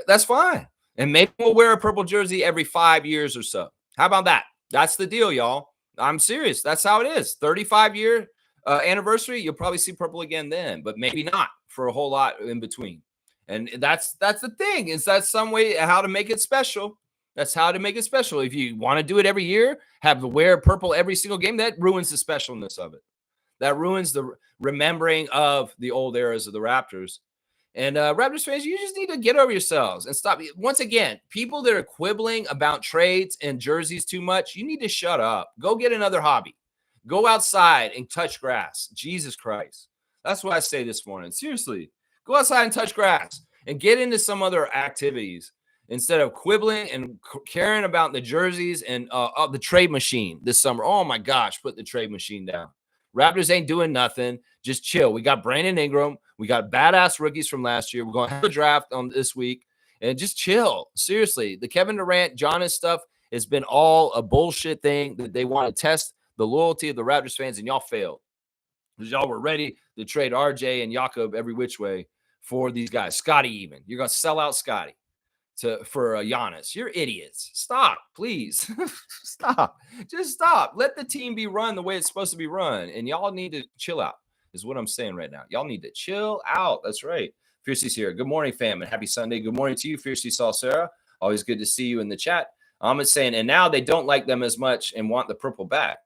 That's fine. And maybe we'll wear a purple jersey every 5 years or so. How about that? That's the deal, y'all. I'm serious. That's how it is. 35-year anniversary, you'll probably see purple again then, but maybe not for a whole lot in between. And that's the thing. Is that some way how to make it special? That's how to make it special. If you want to do it every year, have to wear purple every single game, that ruins the specialness of it. That ruins the remembering of the old eras of the Raptors. And Raptors fans, you just need to get over yourselves and stop. Once again, people that are quibbling about trades and jerseys too much, you need to shut up. Go get another hobby. Go outside and touch grass. Jesus Christ. That's what I say this morning. Seriously, go outside and touch grass and get into some other activities instead of quibbling and caring about the jerseys and the trade machine this summer. Oh, my gosh, put the trade machine down. Raptors ain't doing nothing. Just chill. We got Brandon Ingram. We got badass rookies from last year. We're going to have a draft on this week. And just chill. Seriously, the Kevin Durant, Giannis stuff has been all a bullshit thing that they want to test the loyalty of the Raptors fans, and y'all failed. Because y'all were ready to trade RJ and Jakob every which way for these guys. Scotty even. You're going to sell out Scotty for Giannis. You're idiots. Stop, please. Stop. Just stop. Let the team be run the way it's supposed to be run. And y'all need to chill out. is what I'm saying right now. Y'all need to chill out. That's right. Fiercey's here. Good morning, fam, and happy Sunday. Good morning to you, Fiercey Salsera. Always good to see you in the chat. I'm saying, and now they don't like them as much and want the purple back.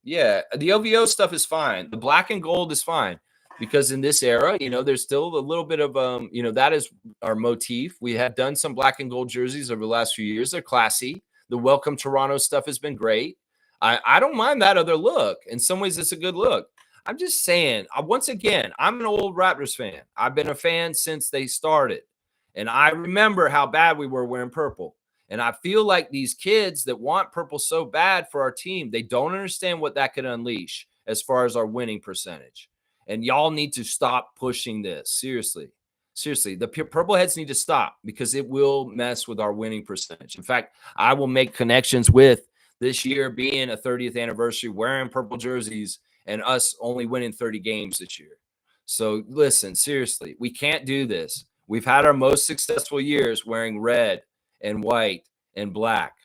Yeah, the OVO stuff is fine. The black and gold is fine because in this era, there's still a little bit of that is our motif. We have done some black and gold jerseys over the last few years. They're classy. The Welcome Toronto stuff has been great. I don't mind that other look. In some ways, it's a good look. I'm just saying, once again, I'm an old Raptors fan. I've been a fan since they started. And I remember how bad we were wearing purple. And I feel like these kids that want purple so bad for our team, they don't understand what that could unleash as far as our winning percentage. And y'all need to stop pushing this. Seriously. Seriously, the purple heads need to stop because it will mess with our winning percentage. In fact, I will make connections with this year being a 30th anniversary, wearing purple jerseys, and us only winning 30 games this year. So listen, seriously, we can't do this. We've had our most successful years wearing red and white and black,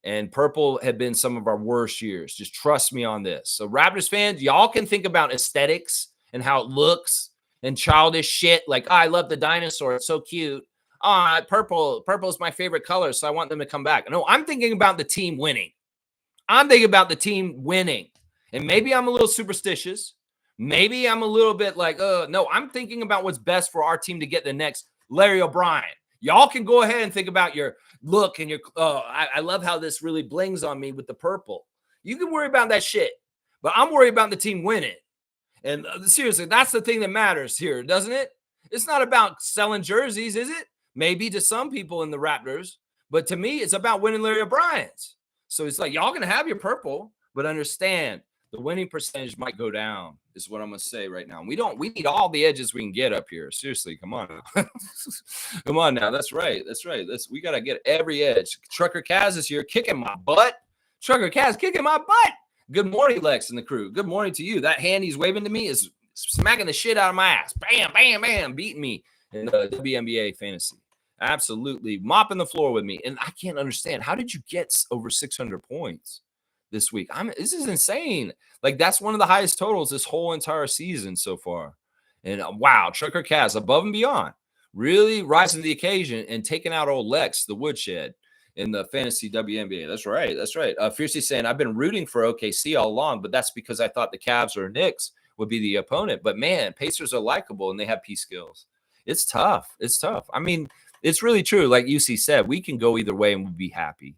and purple had been some of our worst years. Just trust me on this. So Raptors fans, y'all can think about aesthetics and how it looks and childish shit. Like, oh, I love the dinosaur. It's so cute. Oh, purple is my favorite color, so I want them to come back. No, I'm thinking about the team winning. I'm thinking about the team winning. And maybe I'm a little superstitious. Maybe I'm a little bit like, no, I'm thinking about what's best for our team to get the next Larry O'Brien. Y'all can go ahead and think about your look and your, I love how this really blings on me with the purple. You can worry about that shit, but I'm worried about the team winning. And seriously, that's the thing that matters here, doesn't it? It's not about selling jerseys, is it? Maybe to some people in the Raptors, but to me, it's about winning Larry O'Brien's. So it's like, y'all going to have your purple, but understand the winning percentage might go down is what I'm going to say right now. We need all the edges we can get up here. Seriously, come on now. Come on now. That's right. We got to get every edge. Trucker Kaz is here kicking my butt. Trucker Kaz kicking my butt. Good morning, Lex and the crew. Good morning to you. That hand he's waving to me is smacking the shit out of my ass. Bam, bam, bam, beating me in the WNBA fantasy. Absolutely mopping the floor with me. And I can't understand. How did you get over 600 points this week? This is insane. Like, that's one of the highest totals this whole entire season so far. And wow, Trucker Kaz above and beyond, really rising to the occasion and taking out old Lex, the woodshed, in the fantasy WNBA. That's right. Fiercely saying, I've been rooting for OKC all along, but that's because I thought the Cavs or Knicks would be the opponent. But man, Pacers are likable and they have P skills. It's tough. I mean, it's really true. Like UC said, we can go either way and we'll be happy.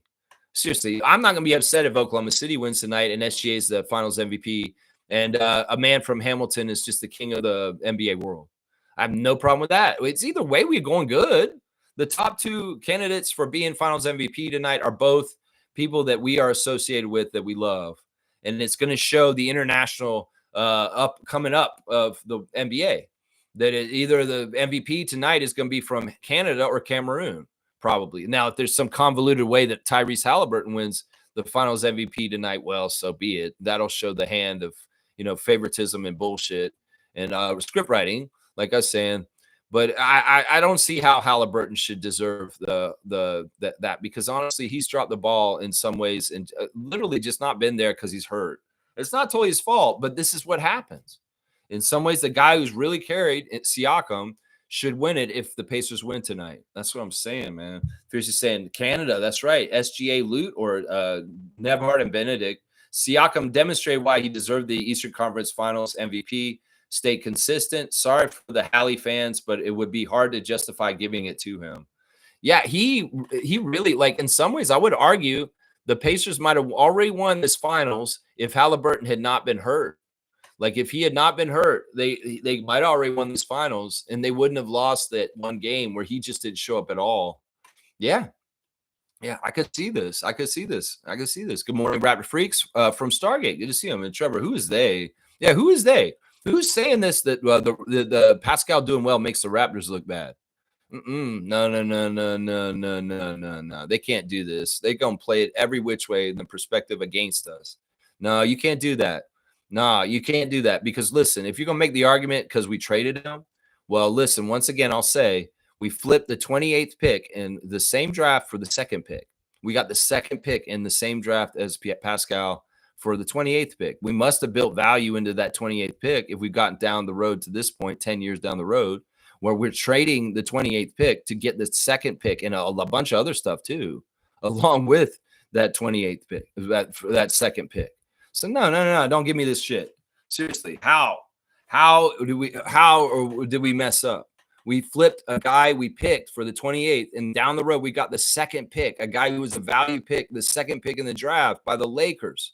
Seriously, I'm not going to be upset if Oklahoma City wins tonight and SGA is the finals MVP and a man from Hamilton is just the king of the NBA world. I have no problem with that. It's either way, we're going good. The top two candidates for being finals MVP tonight are both people that we are associated with that we love. And it's going to show the international coming up of the NBA. That either the MVP tonight is going to be from Canada or Cameroon, probably. Now, if there's some convoluted way that Tyrese Halliburton wins the finals MVP tonight, well, so be it. That'll show the hand of, favoritism and bullshit and script writing, like I was saying. But I don't see how Halliburton should deserve that because honestly, he's dropped the ball in some ways and literally just not been there because he's hurt. It's not totally his fault, but this is what happens. In some ways, the guy who's really carried Siakam should win it if the Pacers win tonight. That's what I'm saying, man. Fiercely saying Canada. That's right. SGA Lute or Nebhard and Benedict. Siakam demonstrated why he deserved the Eastern Conference Finals MVP. Stay consistent. Sorry for the Hallie fans, but it would be hard to justify giving it to him. Yeah, he really, like, in some ways, I would argue the Pacers might have already won this finals if Halliburton had not been hurt. Like, if he had not been hurt, they might have already won these finals, and they wouldn't have lost that one game where he just didn't show up at all. Yeah, I could see this. Good morning, Raptor Freaks from Stargate. Good to see him. And Trevor, who is they? Yeah, who is they? Who's saying this, that the Pascal doing well makes the Raptors look bad? No. They can't do this. They going to play it every which way in the perspective against us. No, you can't do that. No, you can't do that because, listen, if you're going to make the argument because we traded him, well, listen, once again, I'll say we flipped the 28th pick in the same draft for the second pick. We got the second pick in the same draft as Pascal for the 28th pick. We must have built value into that 28th pick if we've gotten down the road to this point, 10 years down the road, where we're trading the 28th pick to get the second pick and a bunch of other stuff too, along with that 28th pick, that second pick. So no, don't give me this shit. Seriously, how did we mess up? We flipped a guy we picked for the 28th, and down the road we got the second pick, a guy who was a value pick, the second pick in the draft by the Lakers,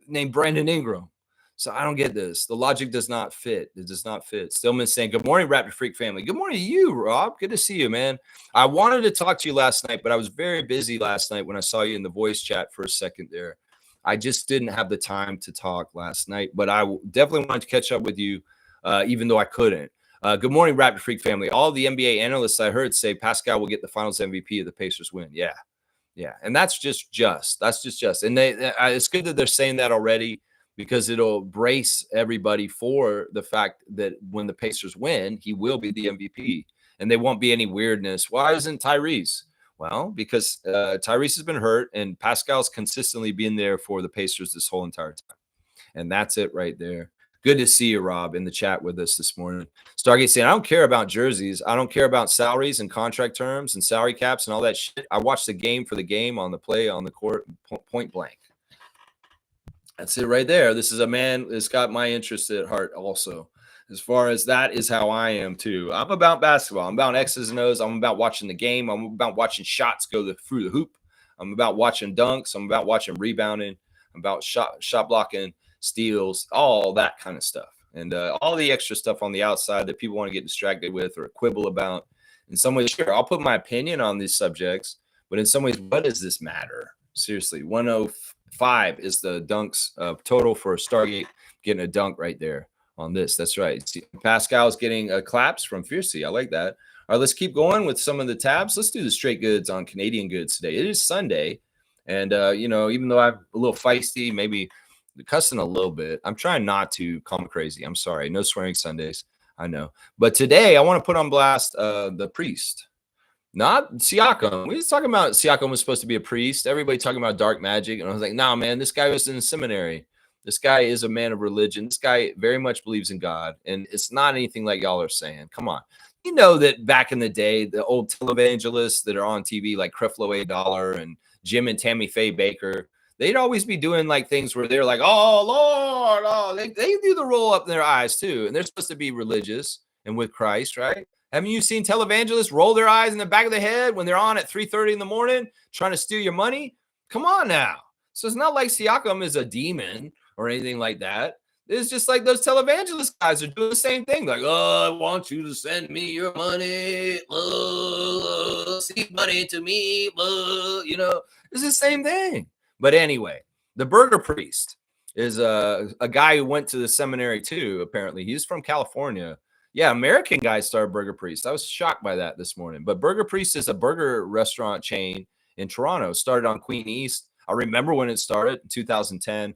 named Brandon Ingram. So I don't get this. The logic does not fit. It does not fit. Stillman saying, good morning, Raptor Freak family. Good morning to you, Rob. Good to see you, man. I wanted to talk to you last night, but I was very busy last night when I saw you in the voice chat for a second there. I just didn't have the time to talk last night, but I definitely wanted to catch up with you, even though I couldn't. Good morning, Raptor Freak family. All the NBA analysts I heard say Pascal will get the Finals MVP if the Pacers win. Yeah, and that's just. And it's good that they're saying that already, because it'll brace everybody for the fact that when the Pacers win, he will be the MVP, and there won't be any weirdness. Why isn't Tyrese? Well, because Tyrese has been hurt, and Pascal's consistently been there for the Pacers this whole entire time, and that's it right there. Good to see you, Rob, in the chat with us this morning. Stargate saying, I don't care about jerseys. I don't care about salaries and contract terms and salary caps and all that shit. I watch the game for the game, on the play, on the court, point blank. That's it right there. This is a man that's got my interest at heart also. As far as that is how I am too. I'm about basketball. I'm about X's and O's. I'm about watching the game. I'm about watching shots go through the hoop. I'm about watching dunks. I'm about watching rebounding. I'm about shot blocking, steals, all that kind of stuff. And all the extra stuff on the outside that people want to get distracted with or quibble about. In some ways, sure, I'll put my opinion on these subjects, but in some ways, what does this matter? Seriously, 105 is the dunks total for Stargate, getting a dunk right there on this. That's right. See, Pascal's getting claps from Fiercey. I like that. All right, let's keep going with some of the tabs. Let's do the straight goods on Canadian goods today. It is Sunday, and even though I'm a little feisty, maybe cussing a little bit, I'm trying not to come crazy. I'm sorry. No swearing Sundays. I know. But today I want to put on blast the priest, not Siakam. We was talking about Siakam was supposed to be a priest. Everybody talking about dark magic. And I was like, nah, man, this guy was in seminary. This guy is a man of religion. This guy very much believes in God. And it's not anything like y'all are saying. Come on. You know that back in the day, the old televangelists that are on TV like Creflo A. Dollar and Jim and Tammy Faye Baker, they'd always be doing like things where they're like, oh, Lord, oh, they do the roll up in their eyes too. And they're supposed to be religious and with Christ, right? Haven't you seen televangelists roll their eyes in the back of the head when they're on at 3:30 in the morning trying to steal your money? Come on now. So it's not like Siakam is a demon or anything like that. It's just like those televangelist guys are doing the same thing. Like, oh, I want you to send me your money. Seed money to me. It's the same thing. But anyway, the Burger Priest is a guy who went to the seminary too, apparently. He's from California. Yeah, American guys started Burger Priest. I was shocked by that this morning. But Burger Priest is a burger restaurant chain in Toronto. It started on Queen East. I remember when it started in 2010.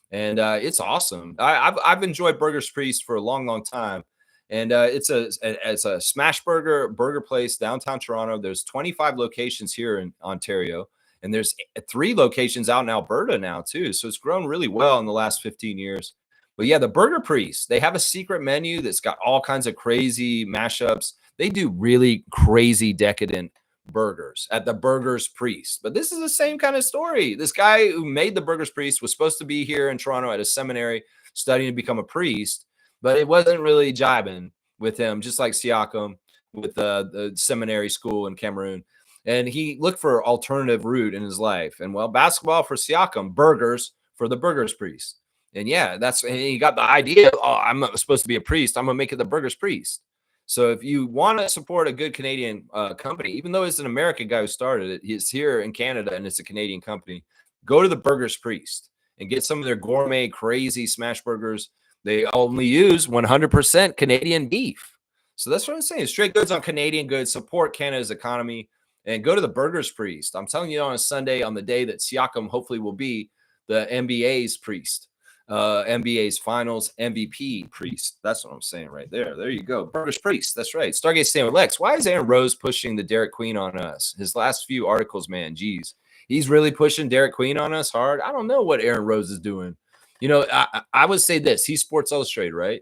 And it's awesome. I've enjoyed Burger's Priest for a long, long time. And it's a smash burger place downtown Toronto. There's 25 locations here in Ontario. And there's 3 locations out in Alberta now, too. So it's grown really well in the last 15 years. But yeah, the Burger Priest, they have a secret menu that's got all kinds of crazy mashups. They do really crazy, decadent burgers at the Burger's Priest. But this is the same kind of story. This guy who made the Burger's Priest was supposed to be here in Toronto at a seminary studying to become a priest, but it wasn't really jiving with him, just like Siakam with the seminary school in Cameroon. And he looked for alternative route in his life. And well, basketball for Siakam, burgers for the Burger's Priest. And yeah, and he got the idea. Oh, I'm not supposed to be a priest. I'm going to make it the Burger's Priest. So if you want to support a good Canadian company, even though it's an American guy who started it, he's here in Canada and it's a Canadian company, go to the Burger's Priest and get some of their gourmet, crazy smash burgers. They only use 100% Canadian beef. So that's what I'm saying. Straight goods on Canadian goods. Support Canada's economy and go to the Burger's Priest. I'm telling you on a Sunday, on the day that Siakam hopefully will be the NBA's priest. NBA's finals MVP priest. That's what I'm saying right there. There you go. Burger's Priest. That's right. Stargate Stanley Lex. Why is Aaron Rose pushing the Derek Queen on us? His last few articles, man, geez. He's really pushing Derek Queen on us hard. I don't know what Aaron Rose is doing. I would say this. He's Sports Illustrated, right?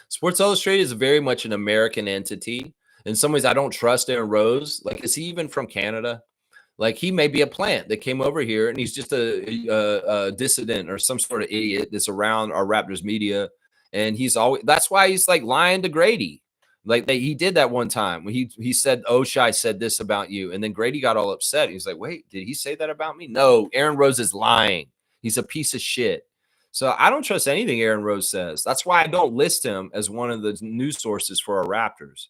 Sports Illustrated is very much an American entity. In some ways, I don't trust Aaron Rose. Like, is he even from Canada? Like, he may be a plant that came over here and he's just a dissident or some sort of idiot that's around our Raptors media. And that's why he's like lying to Grady. Like he did that one time when he said, Oshai said this about you. And then Grady got all upset. He's like, wait, did he say that about me? No, Aaron Rose is lying. He's a piece of shit. So I don't trust anything Aaron Rose says. That's why I don't list him as one of the news sources for our Raptors,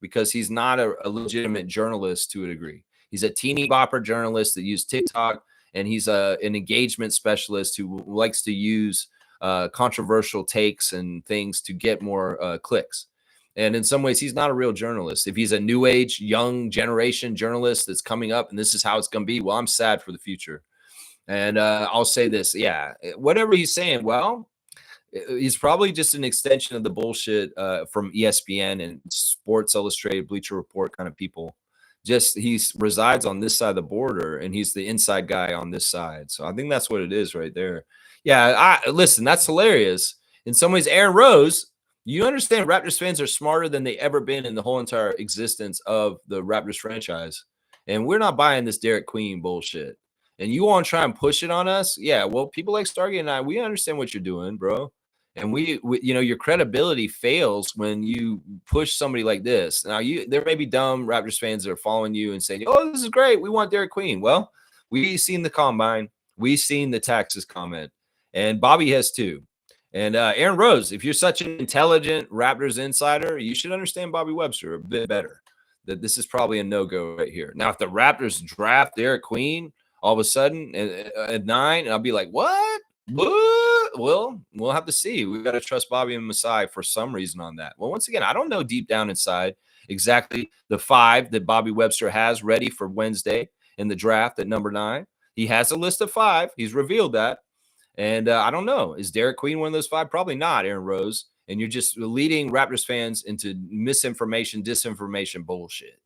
because he's not a legitimate journalist to a degree. He's a teeny bopper journalist that used TikTok, and he's an engagement specialist who likes to use controversial takes and things to get more clicks. And in some ways, he's not a real journalist. If he's a new age, young generation journalist that's coming up and this is how it's going to be, well, I'm sad for the future. And I'll say this. Yeah, whatever he's saying, well, he's probably just an extension of the bullshit from ESPN and Sports Illustrated, Bleacher Report kind of people. Just he resides on this side of the border and he's the inside guy on this side. So I think that's what it is right there. Yeah, listen, that's hilarious. In some ways, Aaron Rose, you understand Raptors fans are smarter than they ever been in the whole entire existence of the Raptors franchise. And we're not buying this Derek Queen bullshit. And you want to try and push it on us? Yeah, well, people like Stargate and I, we understand what you're doing, bro. And we your credibility fails when you push somebody like this. Now, there may be dumb Raptors fans that are following you and saying, "Oh, this is great. We want Derek Queen." Well, we've seen the combine, we've seen the taxes comment, and Bobby has too. And Aaron Rose, if you're such an intelligent Raptors insider, you should understand Bobby Webster a bit better. That this is probably a no-go right here. Now, if the Raptors draft Derek Queen all of a sudden at 9, and I'll be like, what? Well, we'll have to see. We've got to trust Bobby and Masai for some reason on that. Well, once again, I don't know deep down inside exactly the 5 that Bobby Webster has ready for Wednesday in the draft at number 9. He has a list of 5. He's revealed that. And I don't know. Is Derek Queen one of those 5? Probably not, Aaron Rose. And you're just leading Raptors fans into misinformation, disinformation bullshit.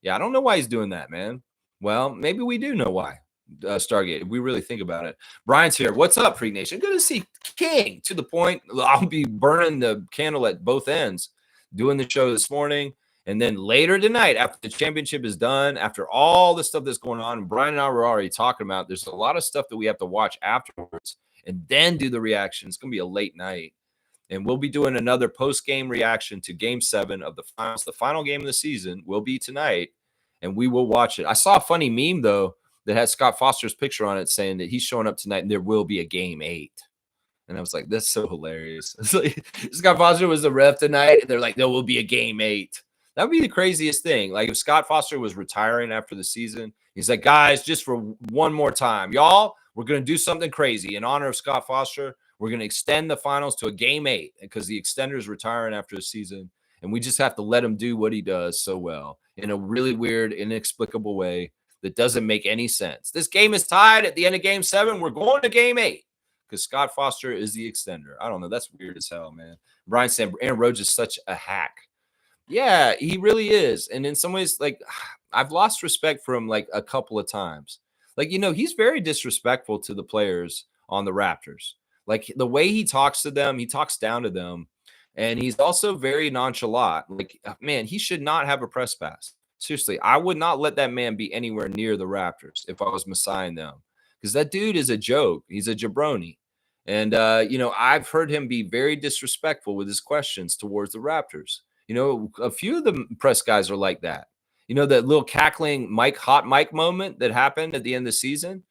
Yeah, I don't know why he's doing that, man. Well, maybe we do know why. Stargate, if we really think about it. Brian's here. What's up, Freak Nation? Good to see King. To the point, I'll be burning the candle at both ends, doing the show this morning. And then later tonight, after the championship is done, after all the stuff that's going on, and Brian and I were already talking about, there's a lot of stuff that we have to watch afterwards and then do the reaction. It's going to be a late night. And we'll be doing another post-game reaction to Game 7 of the finals. The final game of the season will be tonight, and we will watch it. I saw a funny meme, though, that has Scott Foster's picture on it saying that he's showing up tonight and there will be a Game 8. And I was like, that's so hilarious. It's like, Scott Foster was the ref tonight, and they're like, there will be a Game 8. That would be the craziest thing. Like, if Scott Foster was retiring after the season, he's like, guys, just for one more time, y'all, we're going to do something crazy. In honor of Scott Foster, we're going to extend the finals to a Game 8 because the extender is retiring after the season. And we just have to let him do what he does so well in a really weird, inexplicable way that doesn't make any sense. This game is tied at the end of Game 7. We're going to Game 8 because Scott Foster is the extender. I don't know. That's weird as hell, man. Brian said Aaron Rhodes is such a hack. Yeah, he really is. And in some ways, like, I've lost respect for him like a couple of times. Like, he's very disrespectful to the players on the Raptors. Like, the way he talks to them, he talks down to them. And he's also very nonchalant. Like, man, he should not have a press pass. Seriously, I would not let that man be anywhere near the Raptors if I was Masaiing them. Because that dude is a joke. He's a jabroni. And, I've heard him be very disrespectful with his questions towards the Raptors. A few of the press guys are like that. That little cackling hot mic moment that happened at the end of the season.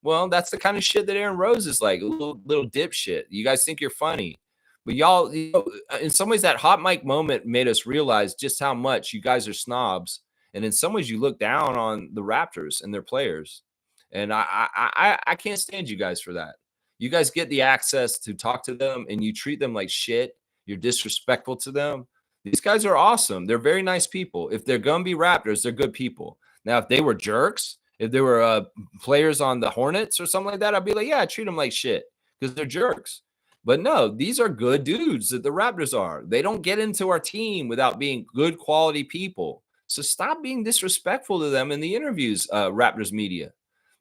Well, that's the kind of shit that Aaron Rose is like, a little dipshit. You guys think you're funny. But y'all, in some ways, that hot mic moment made us realize just how much you guys are snobs. And in some ways, you look down on the Raptors and their players. And I can't stand you guys for that. You guys get the access to talk to them, and you treat them like shit. You're disrespectful to them. These guys are awesome. They're very nice people. If they're going to be Raptors, they're good people. Now, if they were jerks, if they were players on the Hornets or something like that, I'd be like, yeah, treat them like shit because they're jerks. But no, these are good dudes that the Raptors are. They don't get into our team without being good quality people. So stop being disrespectful to them in the interviews, Raptors media.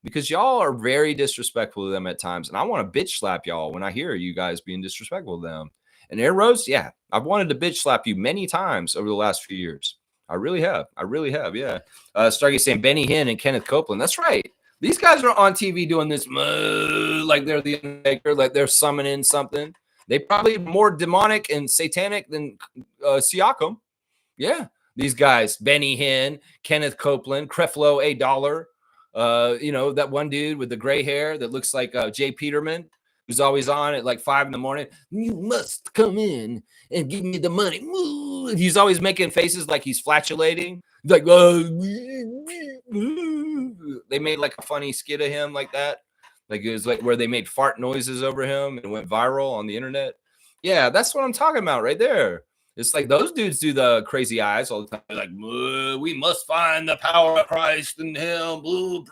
because y'all are very disrespectful to them at times. And I want to bitch slap y'all when I hear you guys being disrespectful to them. And Air Rose, yeah, I've wanted to bitch slap you many times over the last few years. I really have. I really have. Yeah. Stargate saying Benny Hinn and Kenneth Copeland. That's right. These guys are on TV doing this like they're the Undertaker, like they're summoning something. They probably more demonic and satanic than Siakam. Yeah. These guys, Benny Hinn, Kenneth Copeland, Creflo A. Dollar, that one dude with the gray hair that looks like Jay Peterman, who's always on at like 5 a.m. You must come in and give me the money. He's always making faces like he's flatulating. Like, they made like a funny skit of him like that. Like it was like where they made fart noises over him and went viral on the internet. Yeah, that's what I'm talking about right there. It's like those dudes do the crazy eyes all the time. They're like, we must find the power of Christ in him.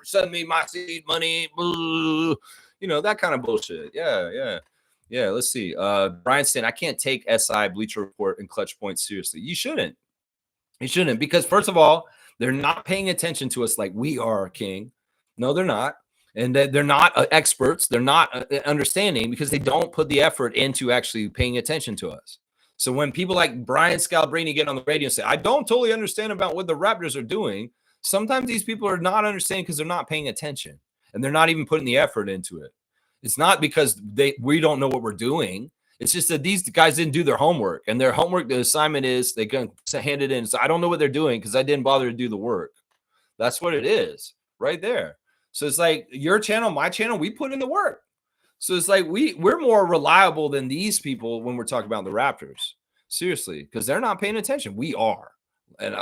Send me my seed money. That kind of bullshit. Yeah. Let's see. Brian saying, I can't take SI, Bleacher Report, and Clutch Points seriously. You shouldn't. You shouldn't, because first of all, they're not paying attention to us like we are, King. No, they're not. And they're not experts. They're not understanding because they don't put the effort into actually paying attention to us. So when people like Brian Scalabrine get on the radio and say, I don't totally understand about what the Raptors are doing, sometimes these people are not understanding because they're not paying attention and they're not even putting the effort into it. It's not because we don't know what we're doing. It's just that these guys didn't do their homework, and their homework, the assignment is they can hand it in. So I don't know what they're doing because I didn't bother to do the work. That's what it is right there. So it's like your channel, my channel, we put in the work. So it's like we're more reliable than these people when we're talking about the Raptors. Seriously, because they're not paying attention. We are. And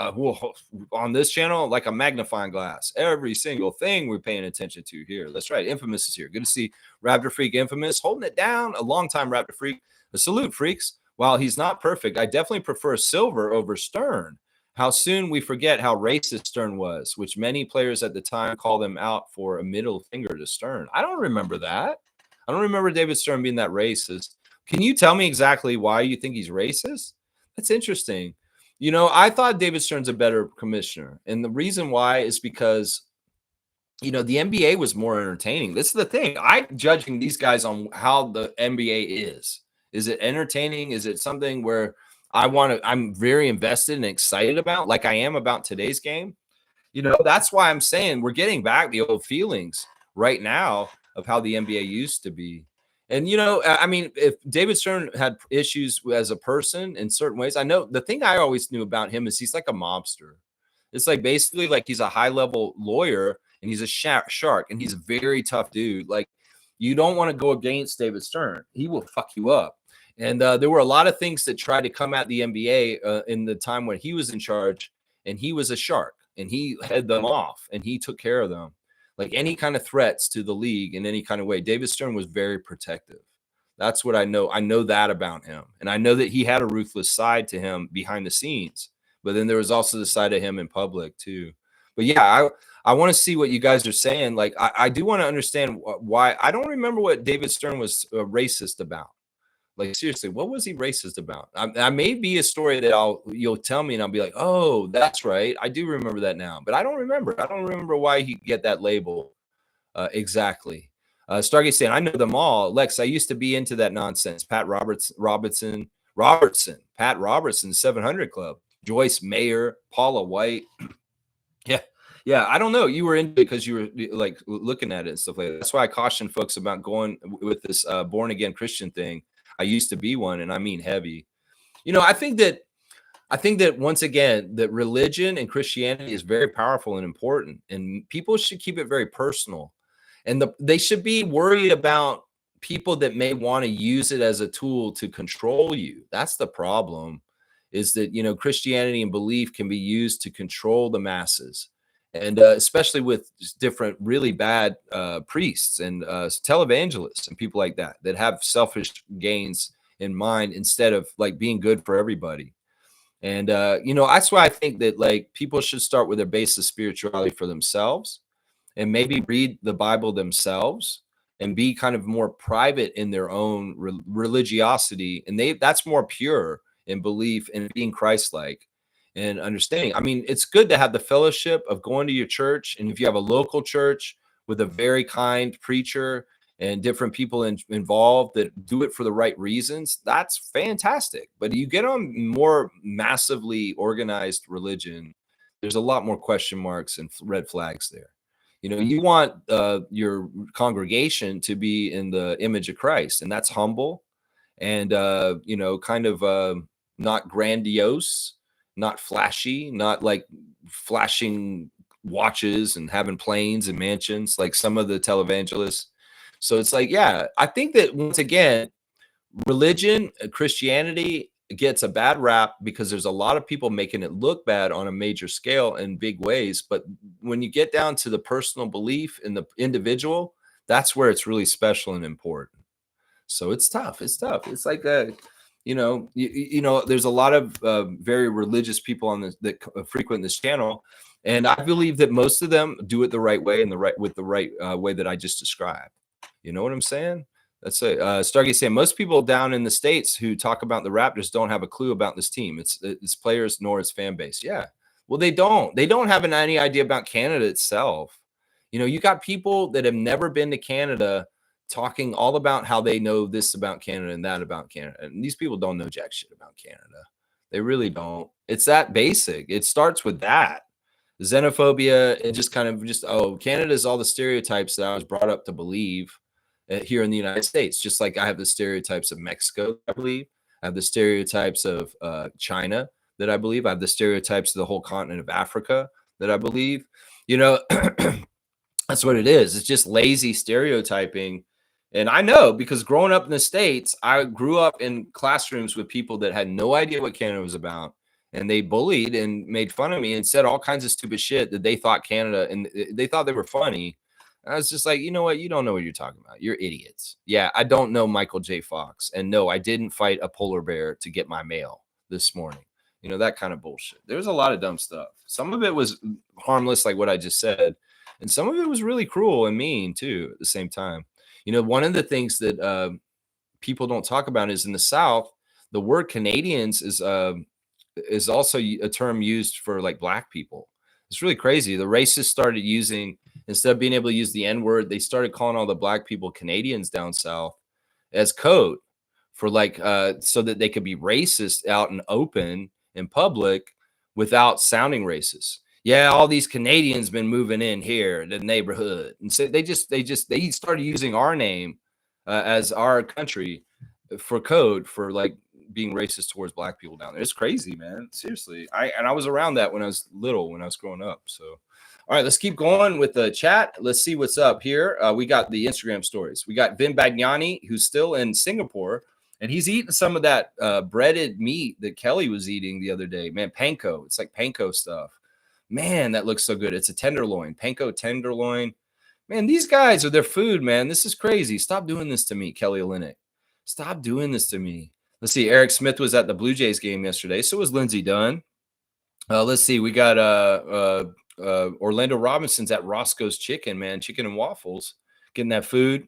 on this channel, like a magnifying glass, every single thing we're paying attention to here. That's right. Infamous is here. Good to see Raptor Freak Infamous holding it down. A longtime Raptor Freak. A salute, freaks. While he's not perfect, I definitely prefer Silver over Stern. How soon we forget how racist Stern was, which many players at the time called him out for a middle finger to Stern. I don't remember that. I don't remember David Stern being that racist. Can you tell me exactly why you think he's racist? That's interesting. I thought David Stern's a better commissioner. And the reason why is because, the NBA was more entertaining. This is the thing. I'm judging these guys on how the NBA is. Is it entertaining? Is it something where I'm very invested and excited about, like I am about today's game? That's why I'm saying we're getting back the old feelings right now of how the NBA used to be. And, if David Stern had issues as a person in certain ways, I know the thing I always knew about him is he's like a mobster. It's like basically like he's a high level lawyer and he's a shark and he's a very tough dude. Like you don't want to go against David Stern. He will fuck you up. And there were a lot of things that tried to come at the NBA in the time when he was in charge, and he was a shark and he headed them off and he took care of them. Like any kind of threats to the league in any kind of way, David Stern was very protective. That's what I know. I know that about him. And I know that he had a ruthless side to him behind the scenes, but then there was also the side of him in public too. But yeah, I want to see what you guys are saying. Like, I do want to understand why. I don't remember what David Stern was racist about. Like, seriously, what was he racist about? I may be a story that you'll tell me and I'll be like, oh, that's right. I do remember that now, but I don't remember. I don't remember why he get that label exactly. Stargate saying, I know them all. Lex, I used to be into that nonsense. Pat Robertson, Pat Robertson, 700 Club, Joyce Mayer, Paula White. Yeah. I don't know. You were into it because you were like looking at it and stuff like that. That's why I caution folks about going with this born again Christian thing. I used to be one, and I mean heavy. I think that once again, that religion and Christianity is very powerful and important, and people should keep it very personal. And they should be worried about people that may want to use it as a tool to control you. That's the problem, is that, Christianity and belief can be used to control the masses. And especially with different really bad priests and televangelists and people like that have selfish gains in mind instead of like being good for everybody. And, that's why I think that like people should start with their base of spirituality for themselves and maybe read the Bible themselves and be kind of more private in their own religiosity. And that's more pure in belief and being Christ-like. And understanding. I mean, it's good to have the fellowship of going to your church. And if you have a local church with a very kind preacher and different people involved that do it for the right reasons, that's fantastic. But you get on more massively organized religion, there's a lot more question marks and red flags there. You want your congregation to be in the image of Christ, and that's humble and kind of not grandiose, not flashy, not like flashing watches and having planes and mansions like some of the televangelists. So it's like, yeah, I think that once again, religion, Christianity gets a bad rap because there's a lot of people making it look bad on a major scale in big ways. But when you get down to the personal belief in the individual, that's where it's really special and important. So it's tough. It's tough. It's like there's a lot of very religious people on this that frequent this channel, and I believe that most of them do it the right way and with the right way that I just described. You know what I'm saying? That's it. Stargate saying most people down in the States who talk about the Raptors don't have a clue about this team. It's players nor its fan base. Yeah. Well, they don't. They don't have any idea about Canada itself. You got people that have never been to Canada talking all about how they know this about Canada and that about Canada. And these people don't know jack shit about Canada. They really don't. It's that basic. It starts with that. Xenophobia and just kind of Canada is all the stereotypes that I was brought up to believe here in the United States. Just like I have the stereotypes of Mexico, I believe. I have the stereotypes of China that I believe. I have the stereotypes of the whole continent of Africa that I believe. That's what it is. It's just lazy stereotyping. And I know because growing up in the States, I grew up in classrooms with people that had no idea what Canada was about. And they bullied and made fun of me and said all kinds of stupid shit that they thought Canada, and they thought they were funny. And I was just like, you know what? You don't know what you're talking about. You're idiots. Yeah, I don't know Michael J. Fox. And no, I didn't fight a polar bear to get my mail this morning. That kind of bullshit. There's a lot of dumb stuff. Some of it was harmless, like what I just said. And some of it was really cruel and mean, too, at the same time. One of the things that people don't talk about is in the South, the word Canadians is also a term used for like black people. It's really crazy. The racists started using, instead of being able to use the N-word, they started calling all the black people Canadians down South as code for like, so that they could be racist out and open in public without sounding racist. Yeah, all these Canadians been moving in here, the neighborhood. And so they started using our name as our country for code for like being racist towards black people down there. It's crazy, man. Seriously. I was around that when I was little, when I was growing up. So, all right, let's keep going with the chat. Let's see what's up here. We got the Instagram stories. We got Vin Bagnani, who's still in Singapore, and he's eating some of that breaded meat that Kelly was eating the other day. Man, panko. It's like panko stuff. Man, that looks so good. It's a tenderloin, panko tenderloin. Man, these guys are their food, man. This is crazy. Stop doing this to me, Kelly Olynyk. Stop doing this to me. Let's see. Eric Smith was at the Blue Jays game yesterday. So was Lindsey Dunn. Let's see. We got Orlando Robinson's at Roscoe's Chicken, man. Chicken and waffles. Getting that food.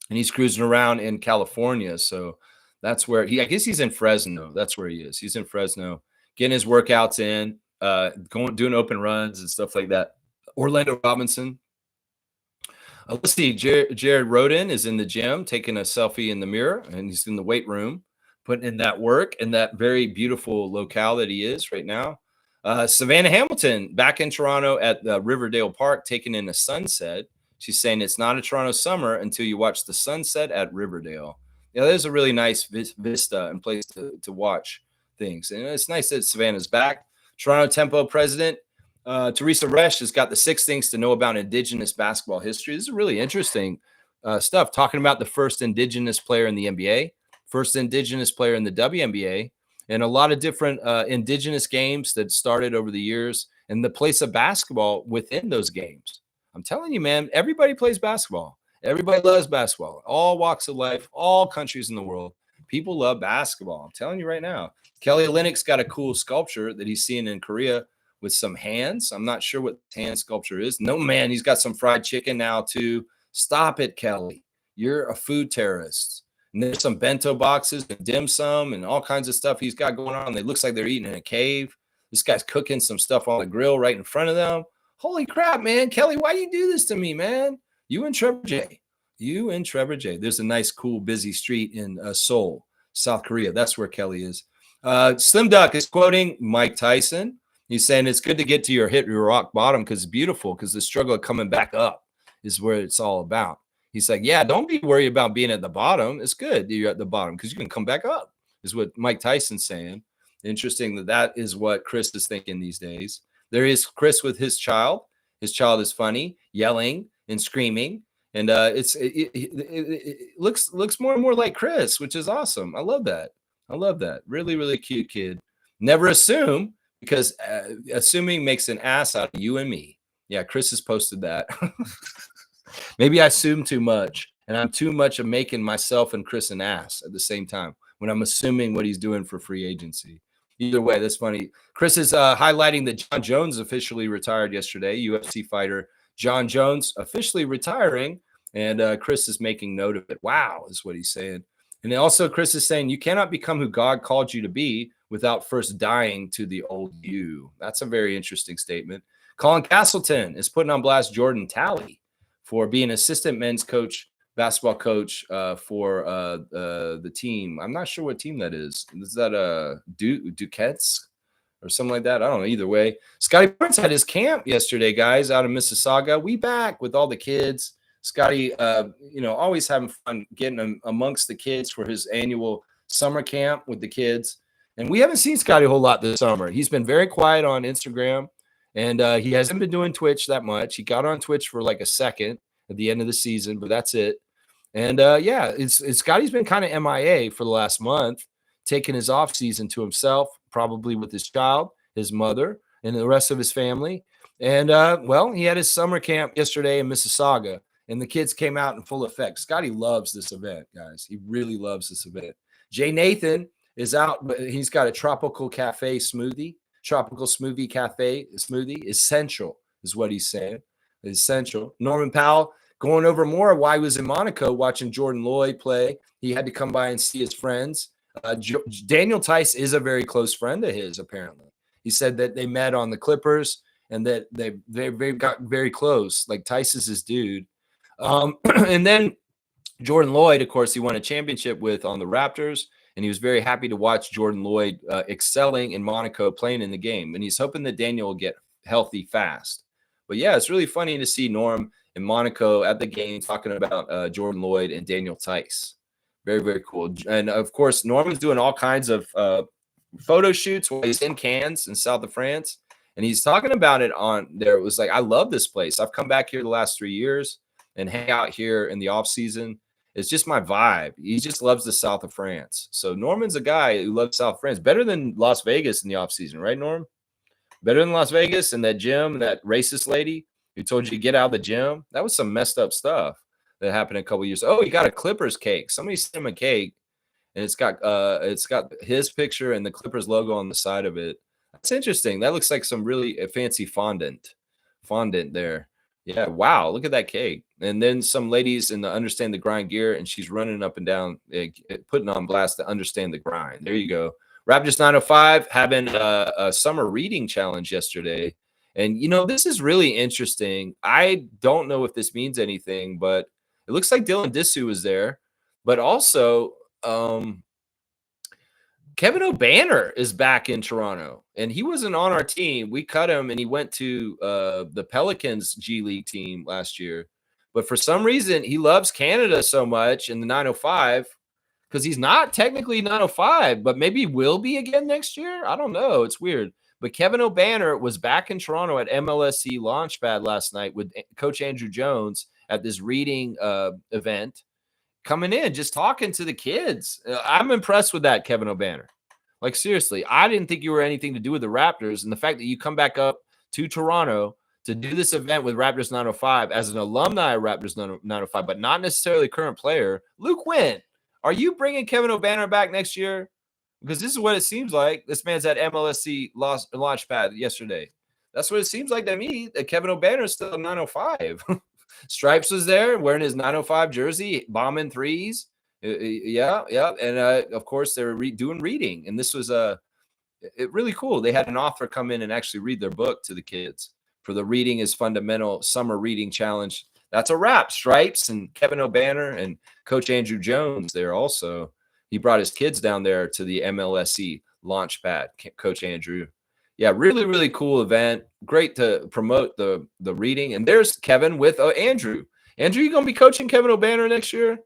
And he's cruising around in California. So that's where I guess he's in Fresno. That's where he is. He's in Fresno. Getting his workouts in. Doing open runs and stuff like that. Orlando Robinson. Let's see. Jared Roden is in the gym taking a selfie in the mirror, and he's in the weight room putting in that work in that very beautiful locale that he is right now. Savannah Hamilton back in Toronto at the Riverdale Park taking in a sunset. She's saying it's not a Toronto summer until you watch the sunset at Riverdale. There's a really nice vista and place to watch things. And it's nice that Savannah's back. Toronto Tempo president Teresa Resch has got the 6 things to know about Indigenous basketball history. This is really interesting stuff, talking about the first Indigenous player in the NBA, first Indigenous player in the WNBA, and a lot of different Indigenous games that started over the years and the place of basketball within those games. I'm telling you, man, everybody plays basketball. Everybody loves basketball. All walks of life, all countries in the world. People love basketball. I'm telling you right now. Kelly Olynyk's got a cool sculpture that he's seeing in Korea with some hands. I'm not sure what hand sculpture is. No, man, he's got some fried chicken now, too. Stop it, Kelly. You're a food terrorist. And there's some bento boxes and dim sum and all kinds of stuff he's got going on. It looks like they're eating in a cave. This guy's cooking some stuff on the grill right in front of them. Holy crap, man. Kelly, why you do this to me, man? You and Trevor J. You and Trevor J. There's a nice, cool, busy street in Seoul, South Korea. That's where Kelly is. Slim Duck is quoting Mike Tyson. He's saying it's good to get to your rock bottom because it's beautiful, because the struggle of coming back up is where it's all about. He's like, yeah, don't be worried about being at the bottom. It's good that you're at the bottom because you can come back up, is what Mike Tyson's saying. Interesting that is what Chris is thinking these days. There is Chris with his child. His child is funny, yelling and screaming. And it looks more and more like Chris, which is awesome. I love that. I love that. Really, really cute kid. Never assume, because assuming makes an ass out of you and me. Yeah, Chris has posted that. Maybe I assume too much, and I'm too much of making myself and Chris an ass at the same time when I'm assuming what he's doing for free agency. Either way, that's funny. Chris is highlighting that John Jones officially retired yesterday. UFC fighter John Jones officially retiring, and Chris is making note of it. Wow, is what he's saying. And also Chris is saying you cannot become who God called you to be without first dying to the old you. That's a very interesting statement. Colin Castleton is putting on blast Jordan Talley for being assistant men's coach, basketball coach for the team. I'm not sure what team that is. Is that Duquesne or something like that? I don't know. Either way, Scotty Prince had his camp yesterday, guys, out of Mississauga. We back with all the kids. Scotty, always having fun getting amongst the kids for his annual summer camp with the kids. And we haven't seen Scotty a whole lot this summer. He's been very quiet on Instagram, and he hasn't been doing Twitch that much. He got on Twitch for like a second at the end of the season, but that's it. And Scotty's been kind of MIA for the last month, taking his off season to himself, probably with his child, his mother, and the rest of his family. And he had his summer camp yesterday in Mississauga, and the kids came out in full effect. Scotty loves this event, guys. He really loves this event. Jay Nathan is out, but he's got a tropical cafe smoothie, tropical smoothie cafe smoothie. Essential is what he's saying. Essential. Norman Powell going over more why he was in Monaco watching Jordan Lloyd play. He had to come by and see his friends. Daniel Tice is a very close friend of his, apparently. He said that they met on the Clippers and that they got very close. Like, Tice is his dude. And then Jordan Lloyd, of course, he won a championship with on the Raptors, and he was very happy to watch Jordan Lloyd excelling in Monaco, playing in the game. And he's hoping that Daniel will get healthy fast. But yeah, it's really funny to see Norm in Monaco at the game talking about Jordan Lloyd and Daniel Tice. Very, very cool. And of course, Norman's doing all kinds of photo shoots while he's in Cannes in south of France. And he's talking about it on there. It was like, I love this place. I've come back here the last 3 years and hang out here in the off season. It's just my vibe. He just loves the south of France. So Norman's a guy who loves South France better than Las Vegas in the off season, right, Norm? Better than Las Vegas and that gym, that racist lady who told you to get out of the gym. That was some messed up stuff that happened a couple years. Oh, he got a Clippers cake. Somebody sent him a cake, and it's got his picture and the Clippers logo on the side of it. That's interesting. That looks like some really fancy fondant there. Yeah, wow, look at that cake. And then some ladies in the Understand the Grind gear, and she's running up and down, putting on blast to Understand the Grind. There you go. Raptors 905 having a summer reading challenge yesterday. And, this is really interesting. I don't know if this means anything, but it looks like Dylan Disu was there. But also, Kevin O'Banner is back in Toronto, and he wasn't on our team. We cut him, and he went to the Pelicans G League team last year. But for some reason, he loves Canada so much in the 905 because he's not technically 905, but maybe will be again next year. I don't know. It's weird. But Kevin O'Banner was back in Toronto at MLSE Launchpad last night with Coach Andrew Jones at this reading event, coming in, just talking to the kids. I'm impressed with that, Kevin O'Banner. Like, seriously, I didn't think you were anything to do with the Raptors. And the fact that you come back up to Toronto to do this event with Raptors 905 as an alumni of Raptors 905, but not necessarily a current player. Luke Wynn, are you bringing Kevin O'Banner back next year? Because this is what it seems like. This man's at MLSE Launchpad yesterday. That's what it seems like to me, that Kevin O'Banner is still 905. Stripes was there wearing his 905 jersey, bombing threes. Yeah. And of course, they were doing reading. And this was really cool. They had an author come in and actually read their book to the kids. for the Reading is Fundamental Summer Reading Challenge. That's a wrap. Stripes and Kevin O'Banner and Coach Andrew Jones there also. He brought his kids down there to the MLSE Launchpad, Coach Andrew. Yeah, really, really cool event. Great to promote the reading. And there's Kevin with Andrew. Andrew, you going to be coaching Kevin O'Banner next year?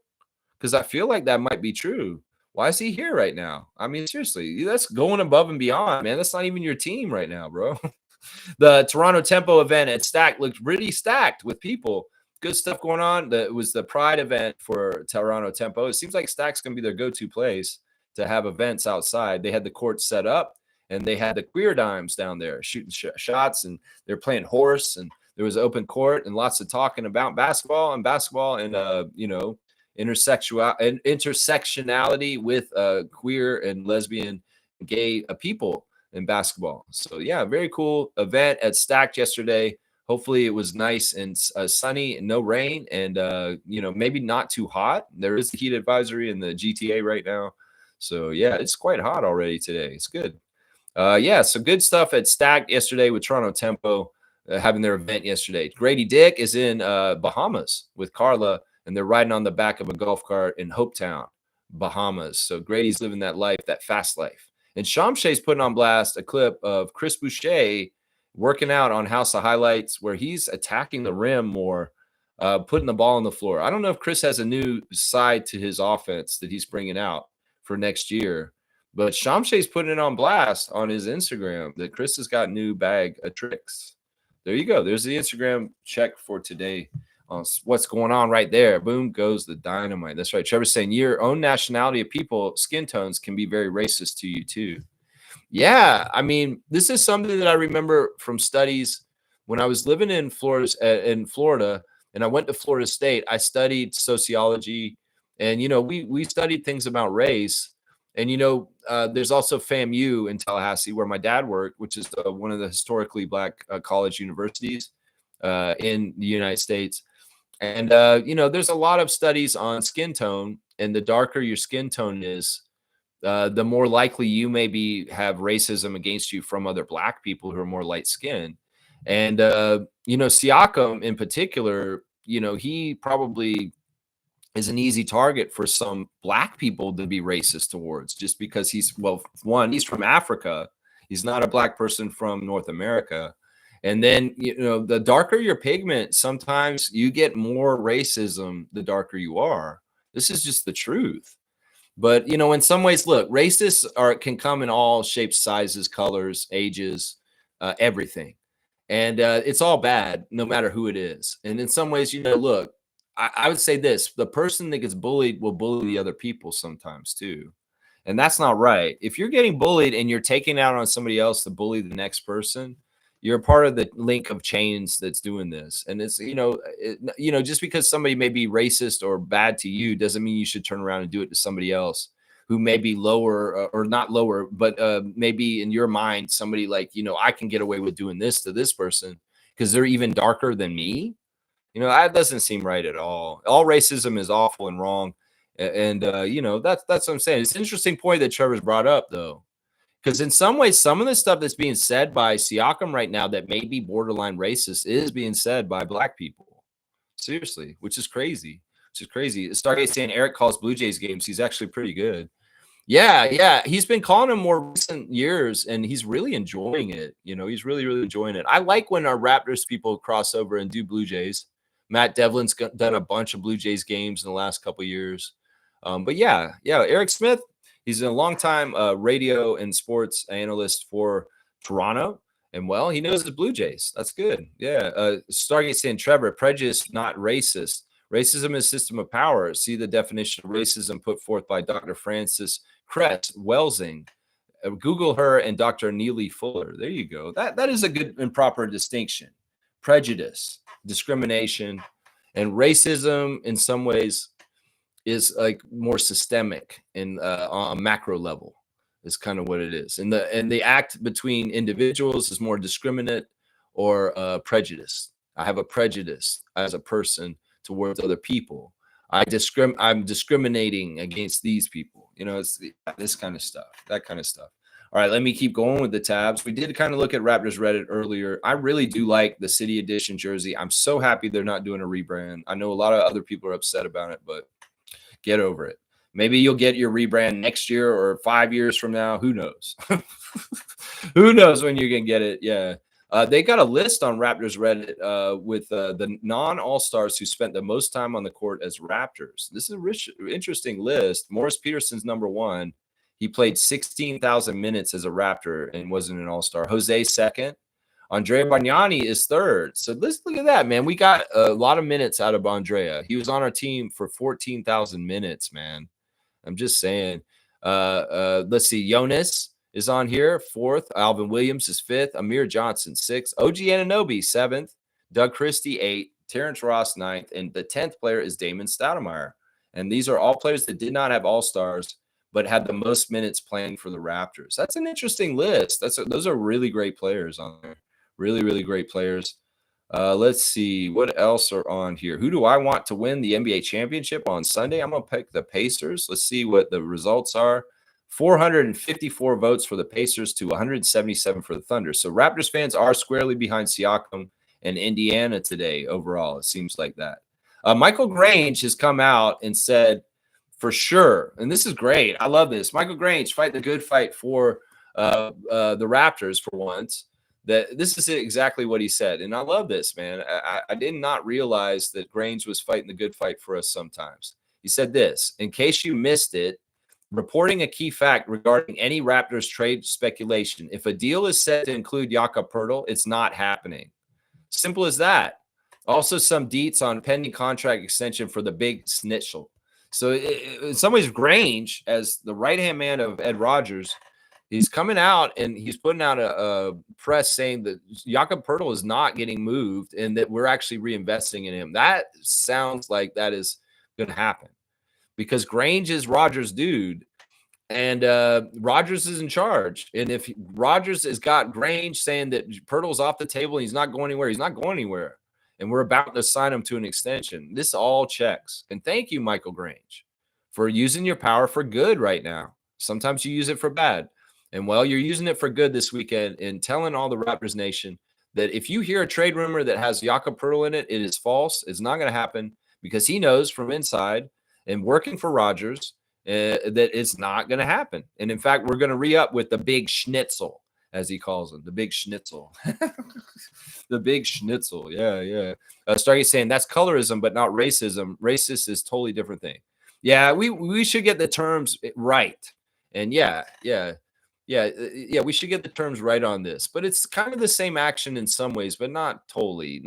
Because I feel like that might be true. Why is he here right now? I mean, seriously, that's going above and beyond, man. That's not even your team right now, bro. The Toronto Tempo event at Stack looked really stacked with people. Good stuff going on. It was the Pride event for Toronto Tempo. It seems like Stack's going to be their go-to place to have events outside. They had the court set up, and they had the queer dimes down there shooting shots, and they're playing horse, and there was open court and lots of talking about basketball and intersectionality with queer and lesbian, gay people in basketball. So yeah, very cool event at Stacked yesterday. Hopefully it was nice and sunny and no rain, and maybe not too hot. There is the heat advisory in the GTA right now. So yeah, it's quite hot already today. It's good. So good stuff at Stacked yesterday with Toronto Tempo having their event yesterday. Grady Dick is in Bahamas with Carla, and they're riding on the back of a golf cart in Hopetown, Bahamas. So Grady's living that life, that fast life. And Shamshay's putting on blast a clip of Chris Boucher working out on House of Highlights where he's attacking the rim more, putting the ball on the floor. I don't know if Chris has a new side to his offense that he's bringing out for next year, but Shamshay's putting it on blast on his Instagram that Chris has got new bag of tricks. There you go. There's the Instagram check for today. What's going on right there? Boom goes the dynamite. That's right. Trevor's saying your own nationality of people, skin tones can be very racist to you too. Yeah, I mean, this is something that I remember from studies when I was living in Florida, and I went to Florida State. I studied sociology, and we studied things about race. And there's also FAMU in Tallahassee, where my dad worked, which is one of the historically Black college universities in the United States. And there's a lot of studies on skin tone, and the darker your skin tone is, the more likely you maybe have racism against you from other Black people who are more light skinned. And Siakam in particular, he probably is an easy target for some Black people to be racist towards, just because he's from Africa. He's not a Black person from North America. And then, the darker your pigment, sometimes you get more racism the darker you are. This is just the truth. But, in some ways, look, racists can come in all shapes, sizes, colors, ages, everything. And it's all bad, no matter who it is. And in some ways, look, I would say this: the person that gets bullied will bully the other people sometimes too. And that's not right. If you're getting bullied and you're taking out on somebody else to bully the next person, you're a part of the link of chains that's doing this. And it's, just because somebody may be racist or bad to you doesn't mean you should turn around and do it to somebody else who may be lower or not lower, but maybe in your mind, somebody like, I can get away with doing this to this person because they're even darker than me. That doesn't seem right at all. All racism is awful and wrong. And that's what I'm saying. It's an interesting point that Trevor's brought up, though. Because in some ways, some of the stuff that's being said by Siakam right now that may be borderline racist is being said by Black people. Seriously, which is crazy. Stargate saying Eric calls Blue Jays games. He's actually pretty good. Yeah. He's been calling them more recent years, and he's really enjoying it. He's really, really enjoying it. I like when our Raptors people cross over and do Blue Jays. Matt Devlin's done a bunch of Blue Jays games in the last couple of years. But yeah, Eric Smith, he's a longtime radio and sports analyst for Toronto. And, he knows the Blue Jays. That's good. Yeah. Stargate saying, Trevor, prejudice, not racist. Racism is a system of power. See the definition of racism put forth by Dr. Frances Cress Welsing. Google her and Dr. Neely Fuller. There you go. That is a good and proper distinction. Prejudice, discrimination, and racism in some ways is like more systemic and on a macro level is kind of what it is. And the act between individuals is more discriminate or prejudice. I have a prejudice as a person towards other people. I'm discriminating against these people. It's this kind of stuff, that kind of stuff. All right, let me keep going with the tabs. We did kind of look at Raptors Reddit earlier. I really do like the City Edition jersey. I'm so happy they're not doing a rebrand. I know a lot of other people are upset about it, but get over it. Maybe you'll get your rebrand next year or 5 years from now. Who knows? Who knows when you're going to get it? Yeah. They got a list on Raptors Reddit with the non-All-Stars who spent the most time on the court as Raptors. This is a rich, interesting list. Morris Peterson's number one. He played 16,000 minutes as a Raptor and wasn't an All-Star. Jose second. Andrea Bargnani is third. So let's look at that, man. We got a lot of minutes out of Andrea. He was on our team for 14,000 minutes, man. I'm just saying. Let's see. Jonas is on here, fourth. Alvin Williams is fifth. Amir Johnson, sixth. OG Anunoby, seventh. Doug Christie, eighth. Terrence Ross, ninth. And the 10th player is Damon Stoudemire. And these are all players that did not have All-Stars, but had the most minutes playing for the Raptors. That's an interesting list. Those are really great players on there. Really, really great players. Let's see. What else are on here? Who do I want to win the NBA championship on Sunday? I'm going to pick the Pacers. Let's see what the results are. 454 votes for the Pacers to 177 for the Thunder. So Raptors fans are squarely behind Siakam and Indiana today overall. It seems like that. Michael Grange has come out and said, for sure, and this is great. I love this. Michael Grange fight the good fight for the Raptors for once. That this is exactly what he said. And I love this, man. I did not realize that Grange was fighting the good fight for us sometimes. He said this, in case you missed it, reporting a key fact regarding any Raptors trade speculation. If a deal is set to include Jakob Poeltl, it's not happening. Simple as that. Also some deets on pending contract extension for the big Schnitzel. So in some ways, Grange, as the right-hand man of Ed Rogers, he's coming out and he's putting out a press saying that Jakob Poeltl is not getting moved and that we're actually reinvesting in him. That sounds like that is going to happen because Grange is Rogers' dude and Rogers is in charge. And if Rogers has got Grange saying that Poeltl's off the table and he's not going anywhere, he's not going anywhere. And we're about to sign him to an extension. This all checks. And thank you, Michael Grange, for using your power for good right now. Sometimes you use it for bad. And well, you're using it for good this weekend and telling all the Raptors Nation that if you hear a trade rumor that has Jakob Poeltl in it, it is false. It's not going to happen because he knows from inside and working for Rogers that it's not going to happen. And in fact, we're going to re-up with the big Schnitzel, as he calls him, the big Schnitzel. The big Schnitzel. Yeah. Stargate saying that's colorism, but not racism. Racist is totally different thing. Yeah, we should get the terms right. And yeah, we should get the terms right on this. But it's kind of the same action in some ways, but not totally.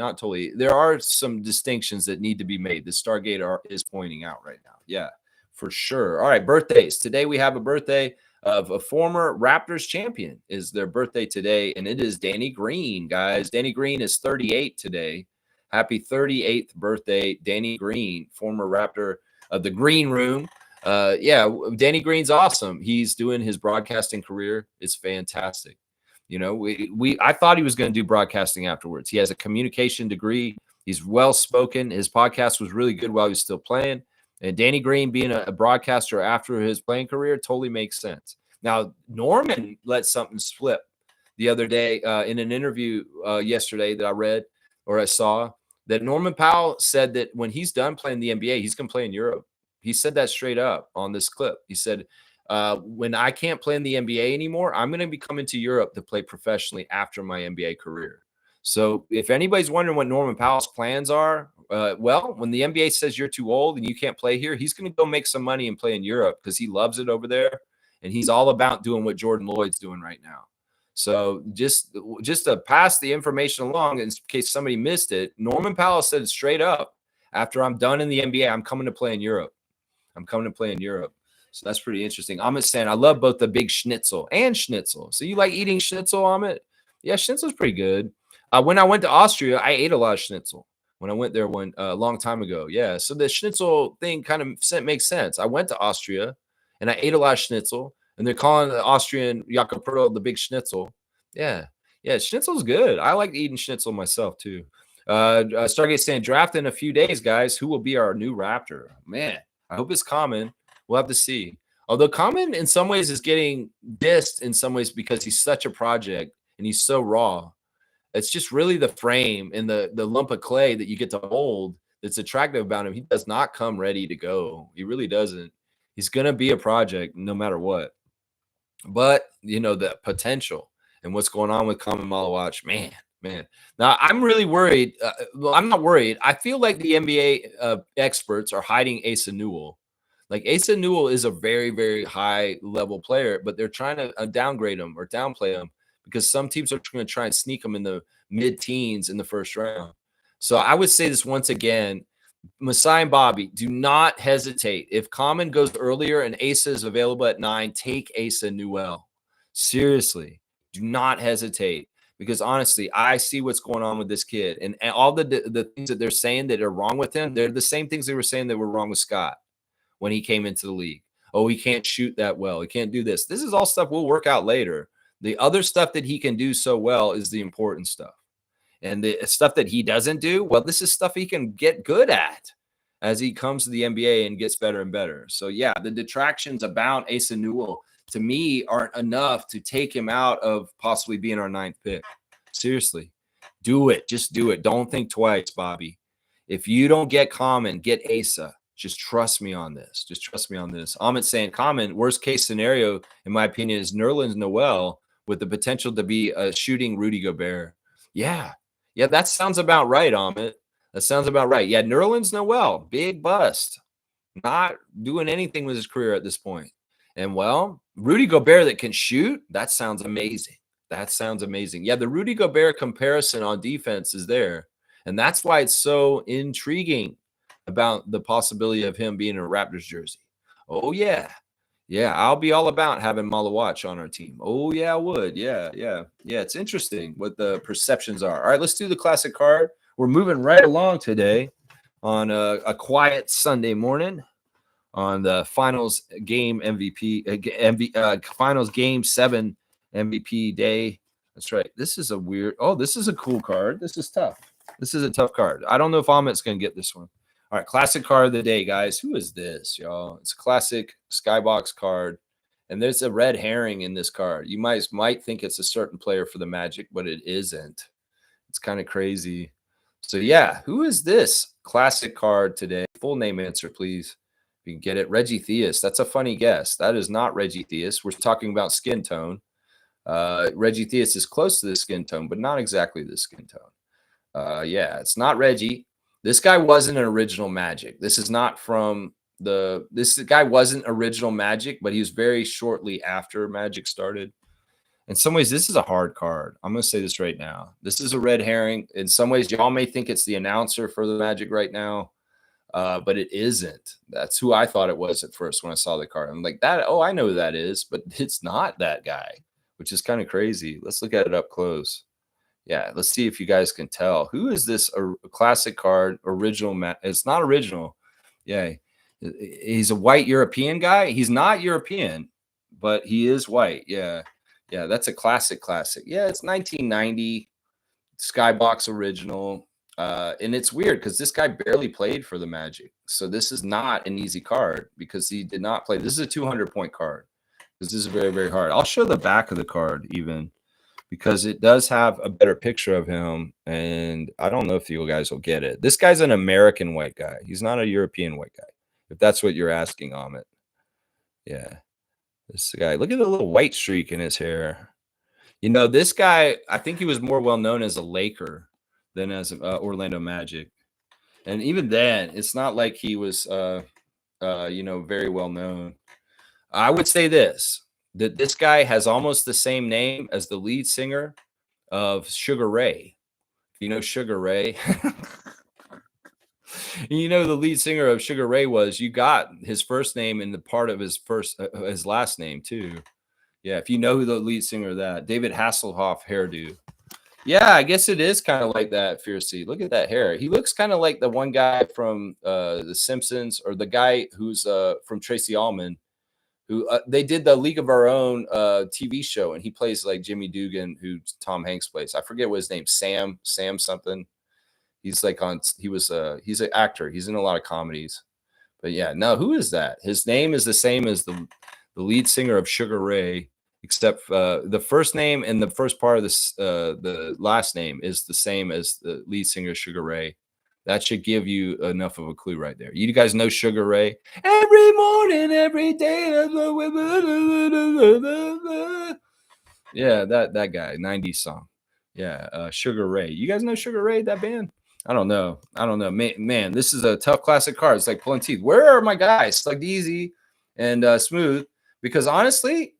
There are some distinctions that need to be made. The Stargate is pointing out right now. Yeah, for sure. All right, birthdays. Today we have a birthday of a former Raptors champion. Is their birthday today, and it is Danny Green, guys. Danny Green is 38 today. Happy 38th birthday, Danny Green, former Raptor of the Green Room. Danny Green's awesome. He's doing his broadcasting career. It's fantastic. You know, I thought he was going to do broadcasting afterwards. He has a communication degree. He's well spoken. His podcast was really good while he was still playing. And Danny Green being a broadcaster after his playing career totally makes sense. Now, Norman let something slip the other day in an interview yesterday that I read or I saw that Norman Powell said that when he's done playing the NBA, he's going to play in Europe. He said that straight up on this clip. He said, when I can't play in the NBA anymore, I'm going to be coming to Europe to play professionally after my NBA career. So if anybody's wondering what Norman Powell's plans are, well, when the NBA says you're too old and you can't play here, he's going to go make some money and play in Europe because he loves it over there. And he's all about doing what Jordan Lloyd's doing right now. So just to pass the information along in case somebody missed it, Norman Powell said straight up, after I'm done in the NBA, I'm coming to play in Europe. So that's pretty interesting. Amit saying, I love both the big Schnitzel and Schnitzel. So you like eating Schnitzel, Amit? Yeah, Schnitzel's pretty good. When I went to Austria, I ate a lot of Schnitzel. When I went there a long time ago. Yeah, so the Schnitzel thing kind of makes sense. I went to Austria, and I ate a lot of Schnitzel, and they're calling the Austrian Jakob Poeltl the big Schnitzel. Yeah, Schnitzel's good. I like eating Schnitzel myself, too. Stargate saying, draft in a few days, guys. Who will be our new Raptor? Man, I hope it's common. We'll have to see. Although Common in some ways is getting dissed in some ways because he's such a project and he's so raw. It's just really the frame and the lump of clay that you get to mold that's attractive about him. He does not come ready to go. He really doesn't. He's going to be a project no matter what. But, the potential and what's going on with Common Malawach, man. Now, I'm really worried. Well, I'm not worried. I feel like the NBA experts are hiding Asa Newell. Like Asa Newell is a very, very high level player, but they're trying to downgrade him or downplay him because some teams are going to try and sneak him in the mid-teens in the first round. So I would say this once again. Masai and Bobby, do not hesitate. If Common goes earlier and Asa is available at 9, take Asa Newell. Seriously, do not hesitate. Because honestly, I see what's going on with this kid. And all the things that they're saying that are wrong with him, they're the same things they were saying that were wrong with Scott when he came into the league. Oh, he can't shoot that well. He can't do this. This is all stuff we'll work out later. The other stuff that he can do so well is the important stuff. And the stuff that he doesn't do, well, this is stuff he can get good at as he comes to the NBA and gets better and better. So, yeah, the detractions about Asa Newell, to me, aren't enough to take him out of possibly being our 9th pick. Seriously, do it. Just do it. Don't think twice, Bobby. If you don't get Common, get Asa. Just trust me on this. Just trust me on this. Amit's saying Common, worst case scenario, in my opinion, is Nerlens Noel with the potential to be a shooting Rudy Gobert. Yeah, that sounds about right, Amit. That sounds about right. Yeah, Nerlens Noel, big bust. Not doing anything with his career at this point. And, well, Rudy Gobert that can shoot, that sounds amazing. That sounds amazing. Yeah, the Rudy Gobert comparison on defense is there. And that's why it's so intriguing about the possibility of him being in a Raptors jersey. Oh, yeah. Yeah, I'll be all about having Malawach on our team. Oh, yeah, I would. Yeah. It's interesting what the perceptions are. All right, let's do the classic card. We're moving right along today on a quiet Sunday morning on the finals game MVP, finals game 7 MVP day. That's right. This is a cool card. This is tough. This is a tough card. I don't know if Amit's going to get this one. All right, classic card of the day, guys. Who is this, y'all? It's a classic skybox card, and there's a red herring in this card. You might think it's a certain player for the Magic, but it isn't. It's kind of crazy. So, yeah, who is this classic card today? Full name answer, please. If you can get it. Reggie Theus. That's a funny guess. That is not Reggie Theus. We're talking about skin tone. Reggie Theus is close to the skin tone, but not exactly the skin tone. Yeah, it's not Reggie. This guy wasn't an original Magic. This is not from this guy wasn't original Magic, but he was very shortly after Magic started. In some ways, this is a hard card. I'm going to say this right now. This is a red herring. In some ways, y'all may think it's the announcer for the Magic right now, but it isn't. That's who I thought it was at first when I saw the card. I'm like, I know who that is, but it's not that guy, which is kind of crazy. Let's look at it up close. Yeah, let's see if you guys can tell. Who is this classic card, original? It's not original. Yeah, he's a white European guy. He's not European, but he is white. Yeah, that's a classic. Yeah, it's 1990 Skybox original. And it's weird because this guy barely played for the Magic. So this is not an easy card because he did not play. This is a 200-point card. This is very, very hard. I'll show the back of the card even, because it does have a better picture of him, and I don't know if you guys will get it. This guy's an American white guy. He's not a European white guy, if that's what you're asking, Amit. Yeah. This guy, look at the little white streak in his hair. This guy, I think he was more well-known as a Laker than as Orlando Magic. And even then, it's not like he was, very well-known. I would say that this guy has almost the same name as the lead singer of Sugar Ray. You know Sugar Ray? The lead singer of Sugar Ray you got his first name in the part of his last name too. Yeah, if you know who the lead singer of that, David Hasselhoff hairdo. Yeah, I guess it is kind of like that, Fiercey. Look at that hair. He looks kind of like the one guy from The Simpsons, or the guy who's from Tracy Ullman, who they did the League of Our Own TV show, and he plays like Jimmy Dugan, who Tom Hanks plays. I forget what his name, Sam something. He's like he's an actor. He's in a lot of comedies. But yeah, no, who is that? His name is the same as the lead singer of Sugar Ray, except the first name and the first part of this, the last name is the same as the lead singer Sugar Ray. That should give you enough of a clue right there. You guys know Sugar Ray? Every morning, every day. Yeah, that guy, 90s song. Yeah, Sugar Ray. You guys know Sugar Ray, that band? I don't know. Man, this is a tough classic card. It's like pulling teeth. Where are my guys? Like easy and smooth. Because honestly,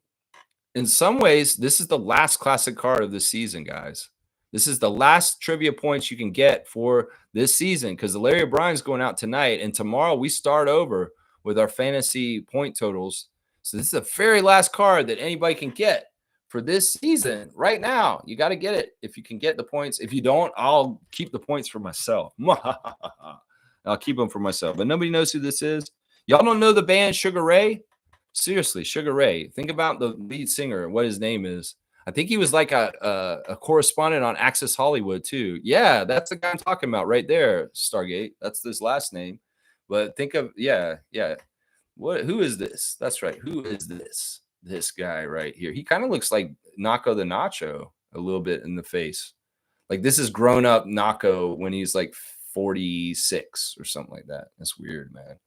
in some ways, this is the last classic card of the season, guys. This is the last trivia points you can get for this season because the Larry O'Brien's going out tonight, and tomorrow we start over with our fantasy point totals. So this is the very last card that anybody can get for this season right now. You got to get it if you can get the points. If you don't, I'll keep the points for myself. I'll keep them for myself. But nobody knows who this is. Y'all don't know the band Sugar Ray? Seriously, Sugar Ray. Think about the lead singer, what his name is. I think he was like a correspondent on Access Hollywood too. Yeah, that's the guy I'm talking about right there, Stargate. That's his last name. But think of, yeah. Who is this? That's right. Who is this? This guy right here. He kind of looks like Naco the Nacho a little bit in the face. Like this is grown up Naco when he's like 46 or something like that. That's weird, man.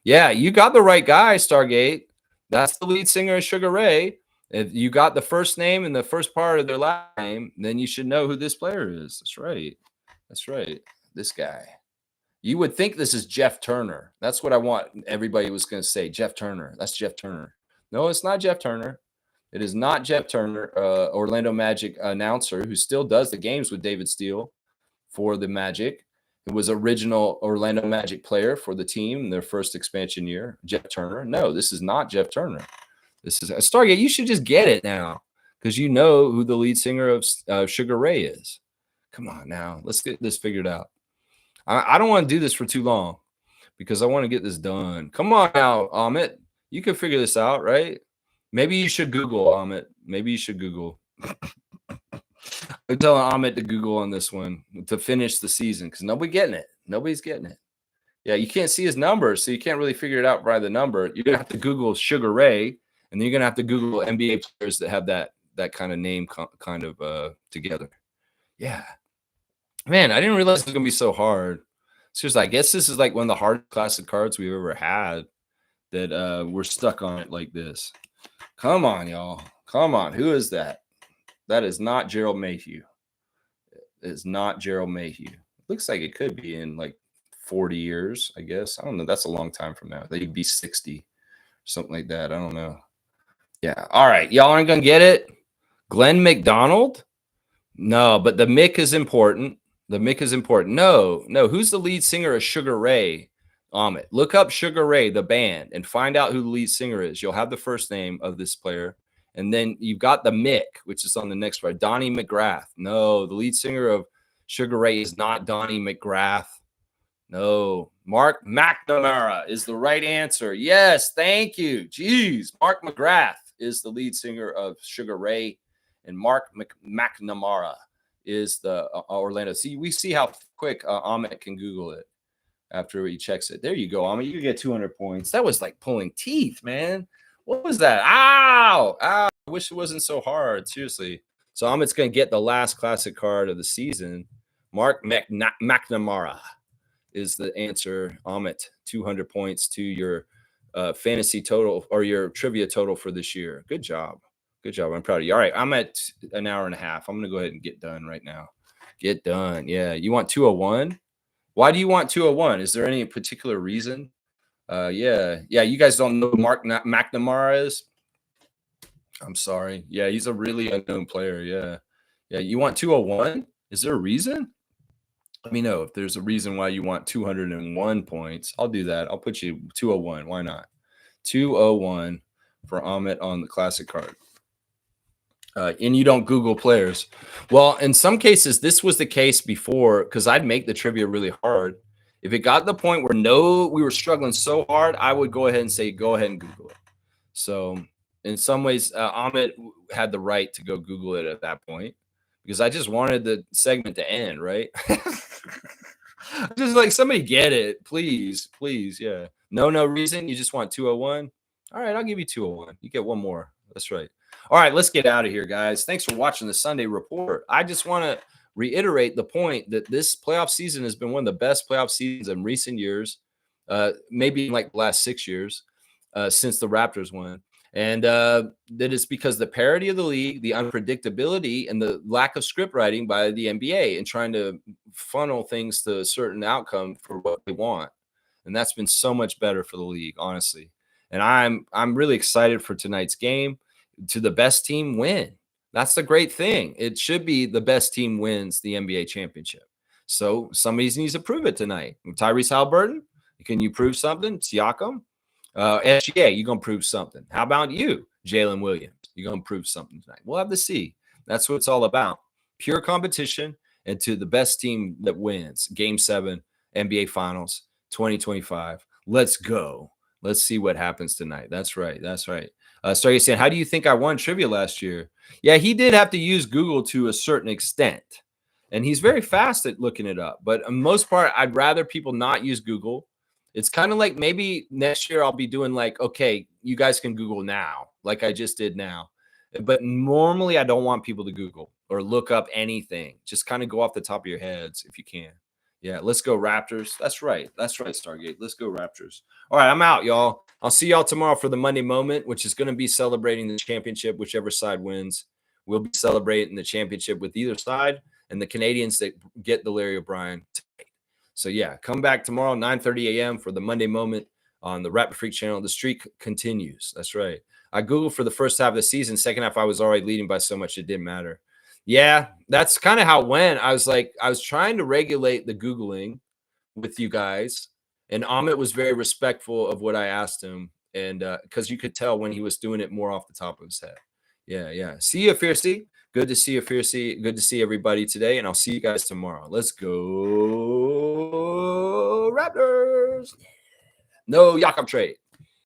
Yeah, you got the right guy, Stargate. That's the lead singer of Sugar Ray. If you got the first name and the first part of their last name, then you should know who this player is. That's right. This guy. You would think this is Jeff Turner. That's what I want. Everybody was going to say Jeff Turner. That's Jeff Turner. No, it's not Jeff Turner. It is not Jeff Turner, Orlando Magic announcer who still does the games with David Steele for the Magic. It was original Orlando Magic player for the team in their first expansion year, Jeff Turner. No, this is not Jeff Turner. This is Stargate. You should just get it now because you know who the lead singer of Sugar Ray is. Come on now. Let's get this figured out. I don't want to do this for too long because I want to get this done. Come on now, Amit. You can figure this out, right? Maybe you should Google, Amit. Maybe you should Google. I'm telling Amit to Google on this one to finish the season because nobody's getting it. Yeah, you can't see his numbers, so you can't really figure it out by the number. You're going to have to Google Sugar Ray, and then you're going to have to Google NBA players that have that kind of name kind of together. Yeah. Man, I didn't realize it was going to be so hard. Seriously, I guess this is like one of the hardest classic cards we've ever had that we're stuck on it like this. Come on, y'all. Come on. Who is that? That is not Gerald Mayhew. It is not Gerald Mayhew. Looks like it could be in like 40 years, I guess. I don't know. That's a long time from now. They'd be 60, something like that. I don't know. Yeah. All right. Y'all aren't going to get it? Glenn McDonald? No, but the Mick is important. No. Who's the lead singer of Sugar Ray? Amit. Look up Sugar Ray, the band, and find out who the lead singer is. You'll have the first name of this player. And then you've got the Mick, which is on the next part. Donnie McGrath. No, the lead singer of Sugar Ray is not Donnie McGrath. No. Mark McNamara is the right answer. Yes, thank you. Jeez. Mark McGrath is the lead singer of Sugar Ray. And Mark McNamara is the Orlando. See, we see how quick Amit can Google it after he checks it. There you go, Amit. You get 200 points. That was like pulling teeth, man. What was that? Ow! I wish it wasn't so hard. Seriously. So Amit's going to get the last classic card of the season. Mark McNamara is the answer. Amit, 200 points to your fantasy total or your trivia total for this year. Good job. I'm proud of you. All right. I'm at an hour and a half. I'm going to go ahead and get done right now. Get done. Yeah. You want 201? Why do you want 201? Is there any particular reason? Yeah. You guys don't know who Mark McNamara is? I'm sorry. Yeah. He's a really unknown player. Yeah. You want 201? Is there a reason? Let me know if there's a reason why you want 201 points. I'll do that. I'll put you 201. Why not? 201 for Amit on the classic card. And you don't Google players. Well, in some cases, this was the case before because I'd make the trivia really hard. If it got to the point where we were struggling so hard, I would go ahead and say, go ahead and Google it. So in some ways, Amit had the right to go Google it at that point because I just wanted the segment to end, right? Just like somebody get it, please. Yeah. No reason. You just want 201. All right, I'll give you 201. You get one more. That's right. All right, let's get out of here, guys. Thanks for watching the Sunday Report. I just want to reiterate the point that this playoff season has been one of the best playoff seasons in recent years, maybe in like the last 6 years since the Raptors won. And that is because the parity of the league, the unpredictability, and the lack of script writing by the NBA and trying to funnel things to a certain outcome for what they want. And that's been so much better for the league, honestly. And I'm really excited for tonight's game. To the best team win. That's the great thing. It should be the best team wins the NBA championship. So somebody needs to prove it tonight. Tyrese Halliburton, can you prove something? Siakam, SGA, you're gonna prove something. How about you, Jalen Williams? You're gonna prove something tonight. We'll have to see. That's what it's all about. Pure competition, and to the best team that wins. Game 7, NBA Finals 2025. Let's go. Let's see what happens tonight. That's right. That's right. Starry saying, how do you think I won trivia last year? Yeah, he did have to use Google to a certain extent. And he's very fast at looking it up. But on most part, I'd rather people not use Google. It's kind of like maybe next year I'll be doing like, okay, you guys can Google now, like I just did now. But normally I don't want people to Google or look up anything. Just kind of go off the top of your heads if you can. Yeah, let's go Raptors. That's right. That's right, Stargate. Let's go Raptors. All right, I'm out, y'all. I'll see y'all tomorrow for the Monday Moment, which is going to be celebrating the championship, whichever side wins. We'll be celebrating the championship with either side and the Canadians that get the Larry O'Brien tonight. So, yeah, come back tomorrow, 9:30 a.m. for the Monday Moment on the Raptor Freak channel. The streak continues. That's right. I Googled for the first half of the season. Second half, I was already leading by so much it didn't matter. Yeah, that's kind of how it went. I was trying to regulate the Googling with you guys, and Amit was very respectful of what I asked him, and because you could tell when he was doing it more off the top of his head. Yeah, yeah. See you, Fiercey. Good to see you, Fiercey. Good to see everybody today, and I'll see you guys tomorrow. Let's go Raptors. No Jakob trade.